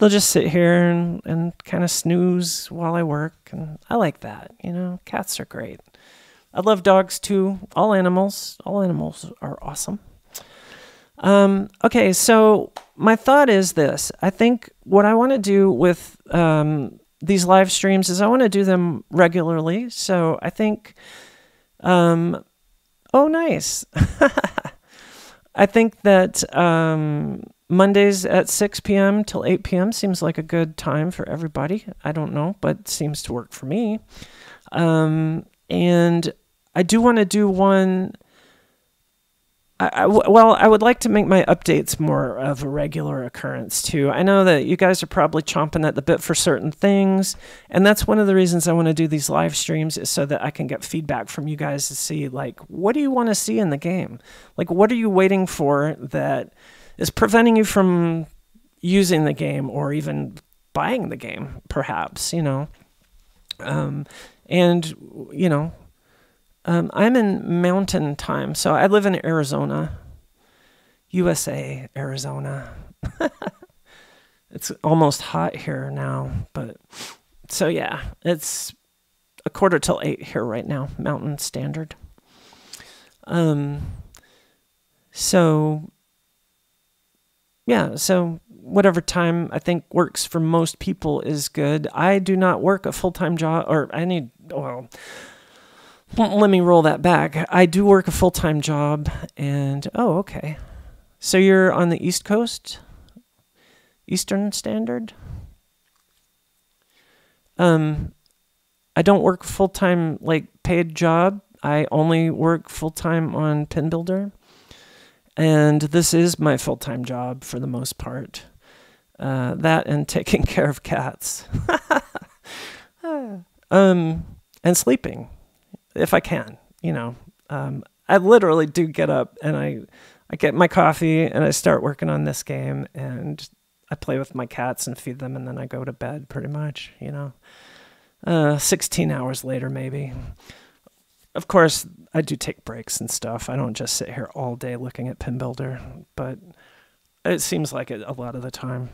sit here and kind of snooze while I work, and I like that. You know, cats are great. I love dogs too. All animals are awesome. Okay, so my thought is this. I think what I want to do with these live streams is I want to do them regularly. So I think, oh, nice. I think that Mondays at 6 p.m. till 8 p.m. seems like a good time for everybody. I don't know, but it seems to work for me. And I do want to do one. Well, I would like to make my updates more of a regular occurrence too. I know that you guys are probably chomping at the bit for certain things, and that's one of the reasons I want to do these live streams, is so that I can get feedback from you guys to see, like, what do you want to see in the game? Like, what are you waiting for that is preventing you from using the game or even buying the game, perhaps, you know? And, you know, I'm in mountain time, so I live in Arizona, USA, Arizona. It's almost hot here now, but so yeah, it's 7:45 here right now, Mountain Standard. So yeah, so whatever time I think works for most people is good. I do not work a full-time job, let me roll that back. I do work a full-time job, and oh, okay. So you're on the East Coast? Eastern Standard? I don't work full-time, like, paid job. I only work full-time on PinBuilder. And this is my full-time job for the most part. That and taking care of cats. And sleeping. If I can, you know. I literally do get up and I get my coffee and I start working on this game, and I play with my cats and feed them, and then I go to bed pretty much, you know. 16 hours later, maybe. Of course, I do take breaks and stuff. I don't just sit here all day looking at PinBuilder, but it seems like it a lot of the time.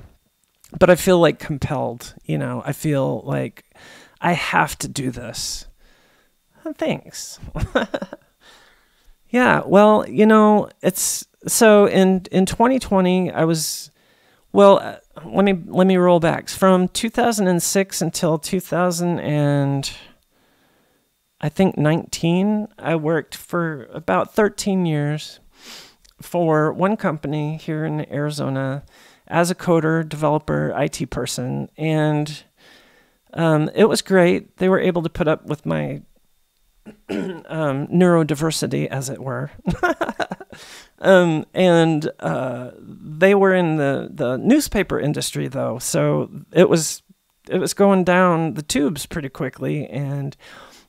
But I feel like compelled, you know. I feel like I have to do this. Thanks. Yeah, well, you know, it's so in 2020 I was, well, let me roll back. From 2006 until 2019, I worked for about 13 years for one company here in Arizona as a coder, developer, IT person, and it was great. They were able to put up with my neurodiversity, as it were. And they were in the newspaper industry, though, so it was going down the tubes pretty quickly, and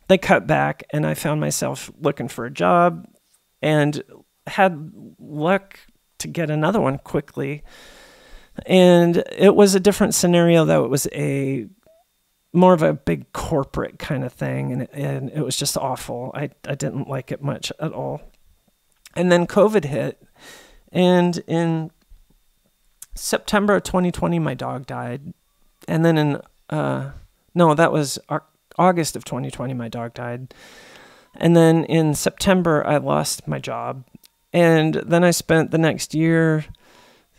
they cut back, and I found myself looking for a job and had luck to get another one quickly. And it was a different scenario, though. It was more of a big corporate kind of thing, and it was just awful. I didn't like it much at all. And then COVID hit, and in September of 2020, my dog died. And then no, that was August of 2020, my dog died. And then in September, I lost my job. And then I spent the next year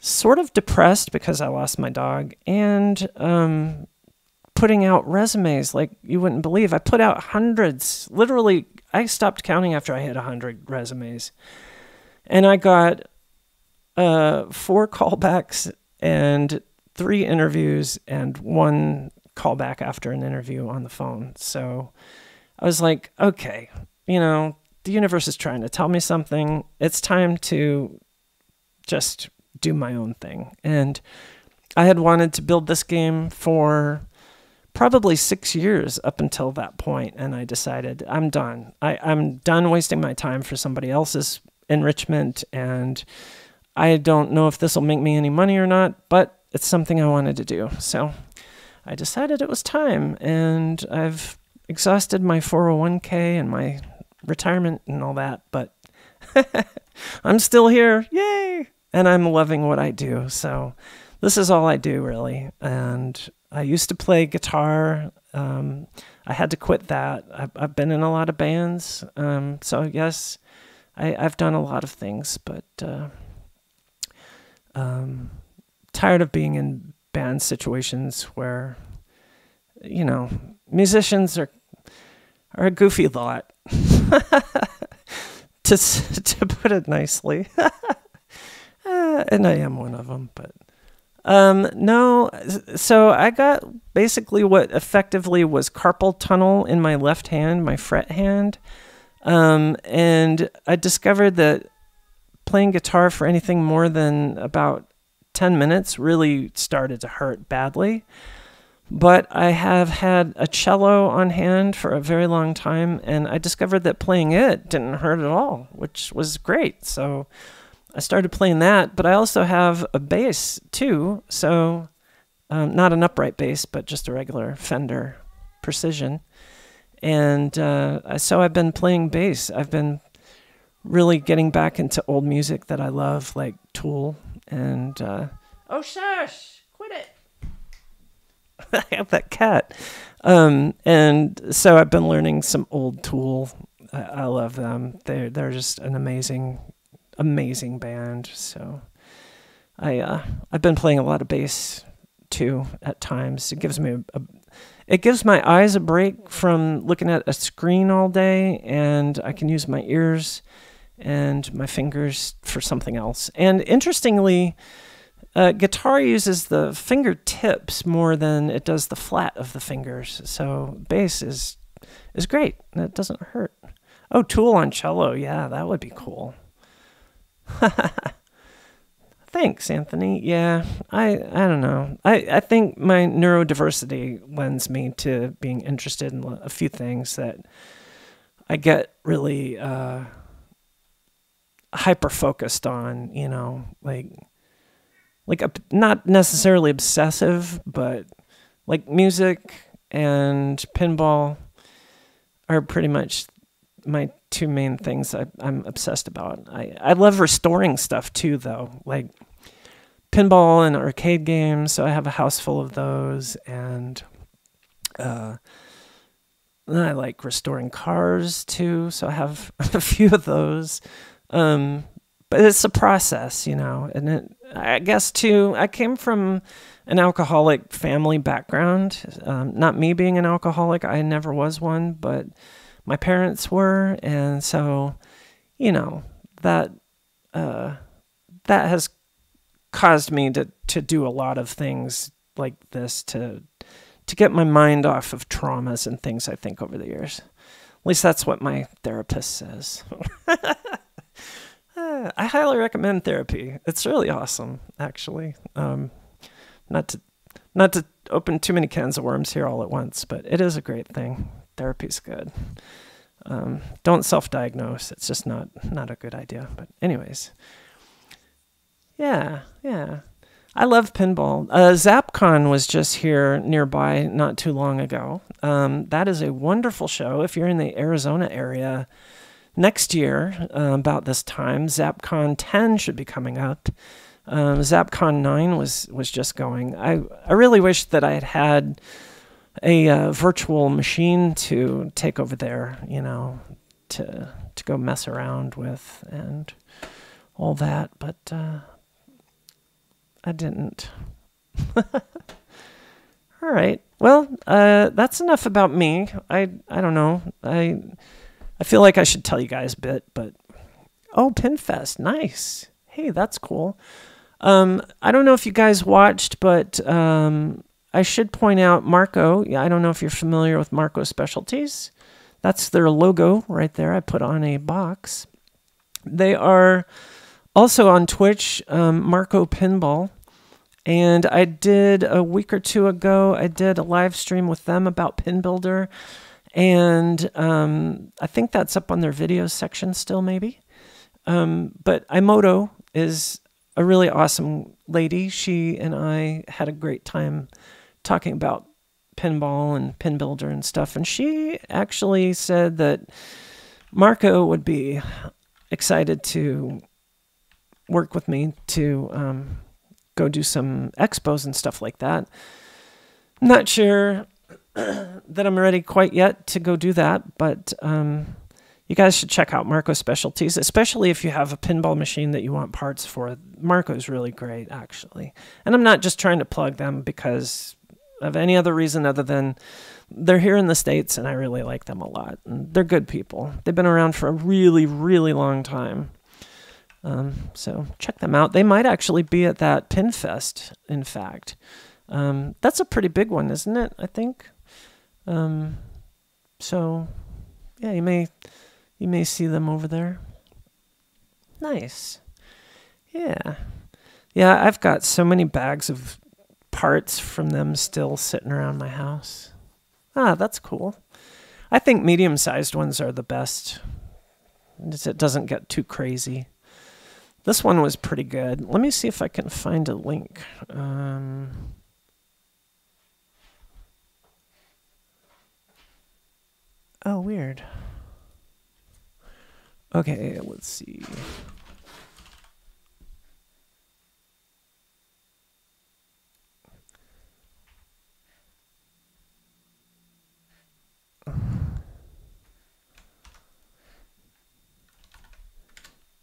sort of depressed because I lost my dog, and putting out resumes like you wouldn't believe. I put out hundreds. Literally, I stopped counting after I hit 100 resumes. And I got 4 callbacks and 3 interviews and 1 callback after an interview on the phone. So I was like, okay, you know, the universe is trying to tell me something. It's time to just do my own thing. And I had wanted to build this game for probably 6 years up until that point, and I decided I'm done. I'm done wasting my time for somebody else's enrichment, and I don't know if this will make me any money or not, but it's something I wanted to do. So I decided it was time, and I've exhausted my 401k and my retirement and all that, but I'm still here. Yay! And I'm loving what I do. So this is all I do, really. And I used to play guitar. I had to quit that. I've been in a lot of bands. So yes, I've done a lot of things, but tired of being in band situations where, you know, musicians are a goofy lot, to put it nicely. And I am one of them, but no. So I got basically what effectively was carpal tunnel in my left hand, my fret hand, and I discovered that playing guitar for anything more than about 10 minutes really started to hurt badly. But I have had a cello on hand for a very long time, and I discovered that playing it didn't hurt at all, which was great. So I started playing that, but I also have a bass too. So not an upright bass, but just a regular Fender Precision. And so I've been playing bass. I've been really getting back into old music that I love, like Tool and... oh, shush! Quit it! I have that cat. And so I've been learning some old Tool. I love them. They're just an amazing band. So I've been playing a lot of bass too at times. It gives me it gives my eyes a break from looking at a screen all day, and I can use my ears and my fingers for something else. And interestingly, guitar uses the fingertips more than it does the flat of the fingers. So bass is great. It doesn't hurt. Oh, Tool on cello. Yeah, that would be cool. Thanks, Anthony. Yeah, I don't know. I think my neurodiversity lends me to being interested in a few things that I get really hyper-focused on, you know, like not necessarily obsessive, but like music and pinball are pretty much my two main things I'm obsessed about. I love restoring stuff too, though, like pinball and arcade games. So I have a house full of those, and I like restoring cars too. So I have a few of those. But it's a process, you know, and I guess too, I came from an alcoholic family background. Not me being an alcoholic, I never was one, but my parents were, and so, you know, that has caused me to do a lot of things like this to get my mind off of traumas and things I think over the years. At least that's what my therapist says. I highly recommend therapy. It's really awesome, actually. Not to open too many cans of worms here all at once, but it is a great thing. Therapy's good. Don't self-diagnose. It's just not a good idea. But anyways, yeah. I love pinball. ZapCon was just here nearby not too long ago. That is a wonderful show. If you're in the Arizona area, next year, about this time, ZapCon 10 should be coming up. ZapCon 9 was just going. I really wish that I had a virtual machine to take over there, you know, to go mess around with and all that, but I didn't. All right. Well, that's enough about me. I don't know. I feel like I should tell you guys a bit, but oh, PinFest, nice. Hey, that's cool. I don't know if you guys watched, but I should point out Marco. Yeah, I don't know if you're familiar with Marco Specialties. That's their logo right there. I put on a box. They are also on Twitch, Marco Pinball, And I did a week or two ago, I did a live stream with them about PinBuilder. And I think that's up on their videos section still, maybe. But Imoto is a really awesome lady. She and I had a great time talking about pinball and PinBuilder and stuff. And she actually said that Marco would be excited to work with me to go do some expos and stuff like that. I'm not sure that I'm ready quite yet to go do that, but you guys should check out Marco's specialties, especially if you have a pinball machine that you want parts for. Marco's really great, actually. And I'm not just trying to plug them because of any other reason other than they're here in the States and I really like them a lot. And they're good people. They've been around for a really, really long time. So check them out. They might actually be at that PinFest, in fact. That's a pretty big one, isn't it? I think. So yeah, you may see them over there. Nice. Yeah. Yeah, I've got so many bags of parts from them still sitting around my house. Ah, that's cool. I think medium-sized ones are the best. It doesn't get too crazy. This one was pretty good. Let me see if I can find a link. Oh, weird. Okay, let's see.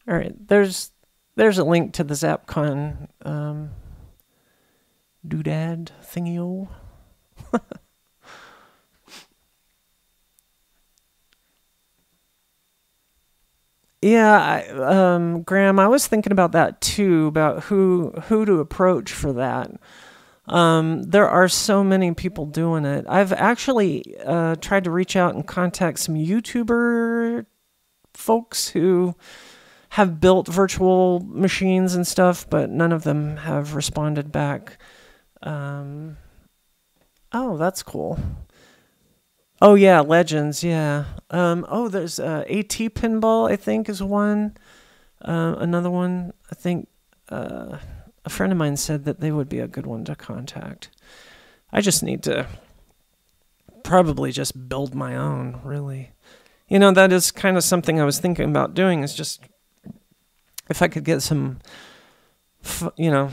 All right, there's a link to the ZapCon doodad thingy-o. Yeah, Graham, I was thinking about that too, about who to approach for that. There are so many people doing it. I've actually tried to reach out and contact some YouTuber folks who have built virtual machines and stuff, but none of them have responded back. Oh, that's cool. Oh yeah, Legends, yeah. Oh, there's AT Pinball, I think, is one. Another one, I think, a friend of mine said that they would be a good one to contact. I just need to probably just build my own, really. You know, that is kind of something I was thinking about doing, is just if I could get some, you know,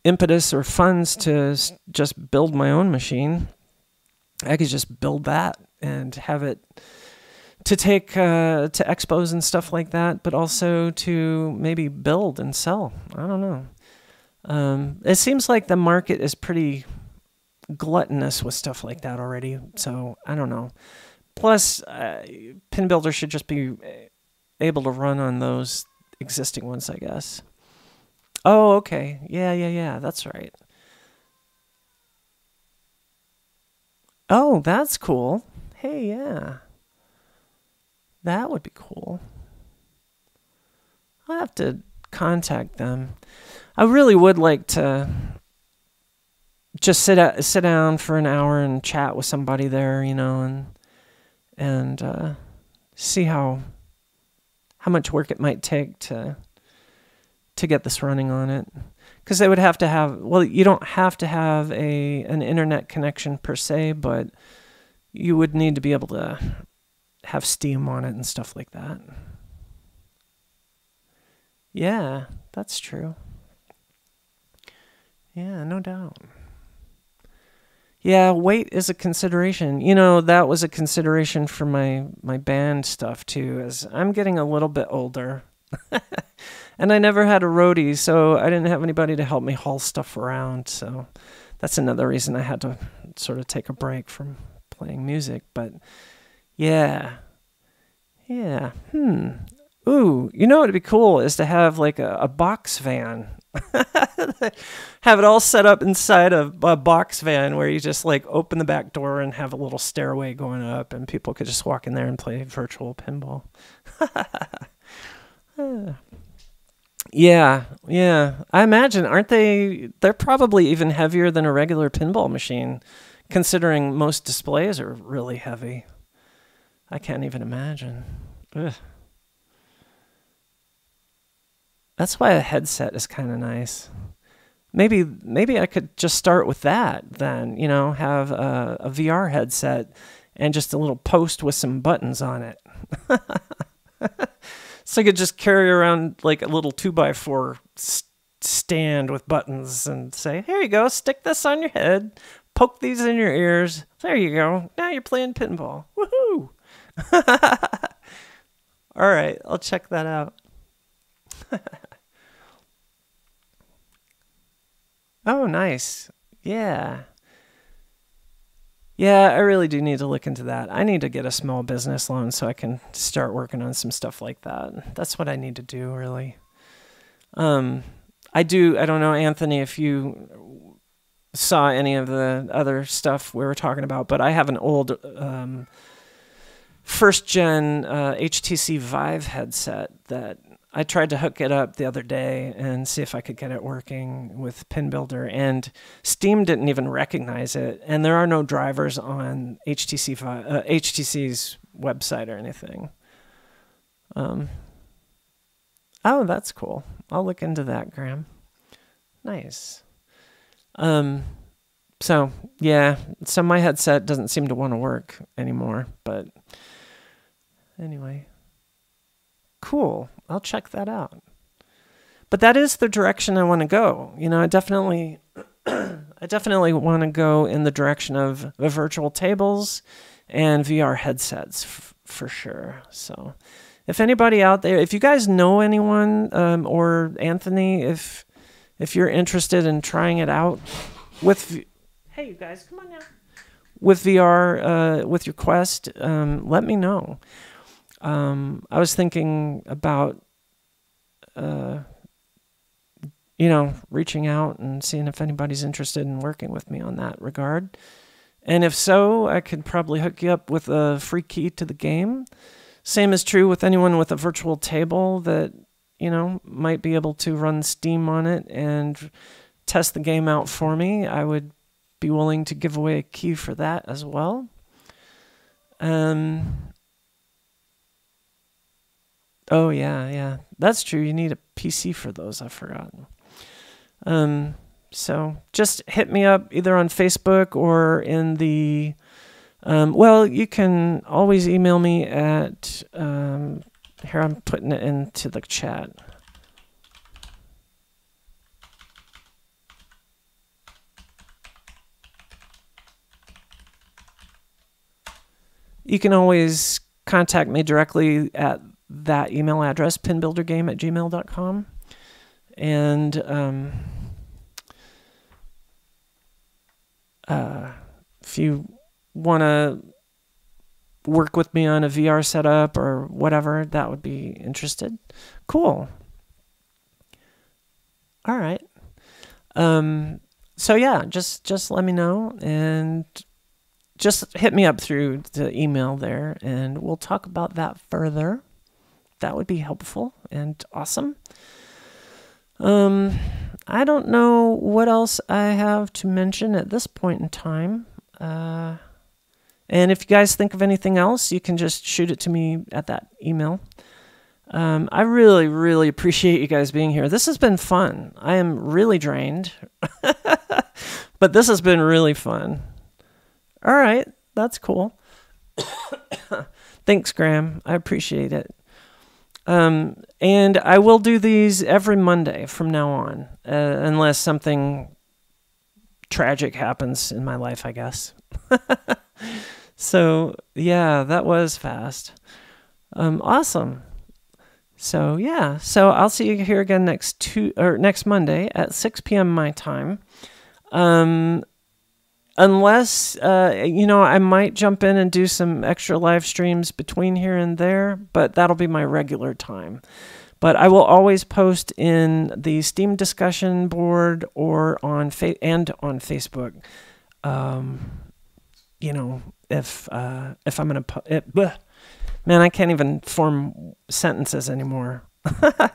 impetus or funds to just build my own machine, I could just build that and have it to take to expos and stuff like that, but also to maybe build and sell. I don't know. It seems like the market is pretty gluttonous with stuff like that already, so I don't know. Plus, PinBuilder should just be able to run on those existing ones, I guess. Oh, okay. Yeah, that's right. Oh, that's cool. Hey, yeah. That would be cool. I'll have to contact them. I really would like to just sit down for an hour and chat with somebody there, you know, and see how much work it might take to get this running on it. Because they would have to have, well, you don't have to have an internet connection per se, but you would need to be able to have Steam on it and stuff like that. Yeah, that's true. Yeah, no doubt. Yeah, weight is a consideration. You know, that was a consideration for my band stuff too, as I'm getting a little bit older. And I never had a roadie, so I didn't have anybody to help me haul stuff around. So that's another reason I had to sort of take a break from playing music. But yeah. Ooh, you know what would be cool is to have like a box van. Have it all set up inside of a box van where you just like open the back door and have a little stairway going up and people could just walk in there and play virtual pinball. Yeah, yeah. I imagine, aren't they? They're probably even heavier than a regular pinball machine, considering most displays are really heavy. I can't even imagine. Ugh. That's why a headset is kind of nice. Maybe I could just start with that then, have a VR headset and just a little post with some buttons on it. So I could just carry around like a little 2x4 stand with buttons and say, here you go, stick this on your head, poke these in your ears. There you go. Now you're playing pinball. Woohoo! All right, I'll check that out. Oh, nice. Yeah. Yeah, I really do need to look into that. I need to get a small business loan so I can start working on some stuff like that. That's what I need to do, really. I don't know, Anthony, if you saw any of the other stuff we were talking about, but I have an old first gen HTC Vive headset that I tried to hook it up the other day and see if I could get it working with PinBuilder, and Steam didn't even recognize it, and there are no drivers on HTC's website or anything. Oh, that's cool. I'll look into that, Graham. Nice. So yeah, so my headset doesn't seem to want to work anymore, but anyway. Cool. I'll check that out. But that is the direction I want to go. I definitely want to go in the direction of virtual tables and VR headsets for sure. So if anybody out there, if you guys know anyone, or Anthony, if you're interested in trying it out with, hey, you guys, come on now, with VR, with your Quest, let me know. I was thinking about, reaching out and seeing if anybody's interested in working with me on that regard. And if so, I could probably hook you up with a free key to the game. Same is true with anyone with a virtual table that, might be able to run Steam on it and test the game out for me. I would be willing to give away a key for that as well. Oh, yeah. That's true. You need a PC for those. I forgot. So just hit me up either on Facebook or in the... you can always email me at... here, I'm putting it into the chat. You can always contact me directly at that email address, pinbuildergame@gmail.com. And if you want to work with me on a VR setup or whatever, that would be interested. Cool. All right. So yeah, just let me know and just hit me up through the email there and we'll talk about that further. That would be helpful and awesome. I don't know what else I have to mention at this point in time. And if you guys think of anything else, you can just shoot it to me at that email. I really, really appreciate you guys being here. This has been fun. I am really drained, but this has been really fun. All right, that's cool. Thanks, Graham. I appreciate it. And I will do these every Monday from now on, unless something tragic happens in my life, I guess. So, yeah, that was fast. Awesome. So, yeah. So, I'll see you here again next Monday at 6 p.m. my time. Unless, I might jump in and do some extra live streams between here and there, but that'll be my regular time. But I will always post in the Steam discussion board or on Facebook. If I'm gonna man, I can't even form sentences anymore. But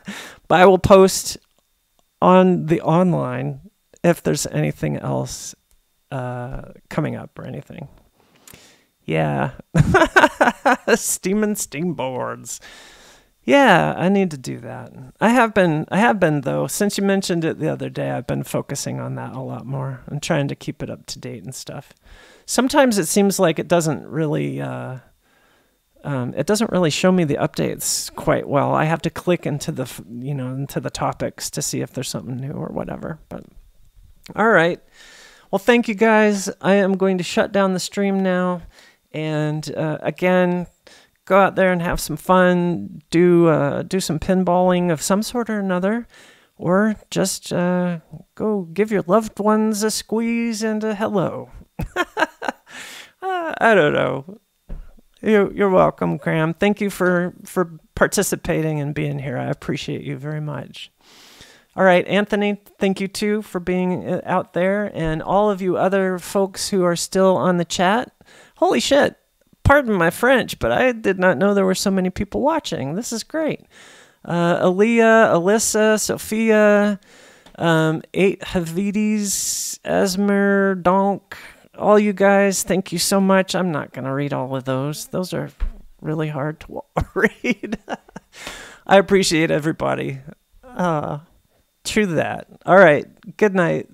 I will post on the online if there's anything else coming up or anything. Yeah. Steam and steamboards. Yeah, I need to do that. I have been though, since you mentioned it the other day, I've been focusing on that a lot more. I'm trying to keep it up to date and stuff. Sometimes it seems like it doesn't really show me the updates quite well. I have to click into the topics to see if there's something new or whatever. But all right. Well, thank you guys. I am going to shut down the stream now. And again, go out there and have some fun. Do some pinballing of some sort or another. Or just go give your loved ones a squeeze and a hello. I don't know. You're welcome, Graham. Thank you for participating and being here. I appreciate you very much. All right, Anthony, thank you too for being out there, and all of you other folks who are still on the chat. Holy shit, pardon my French, but I did not know there were so many people watching. This is great. Aaliyah, Alyssa, Sophia, 8 Havides, Esmer, Donk, all you guys, thank you so much. I'm not going to read all of those. Those are really hard to read. I appreciate everybody. True that. All right. Good night.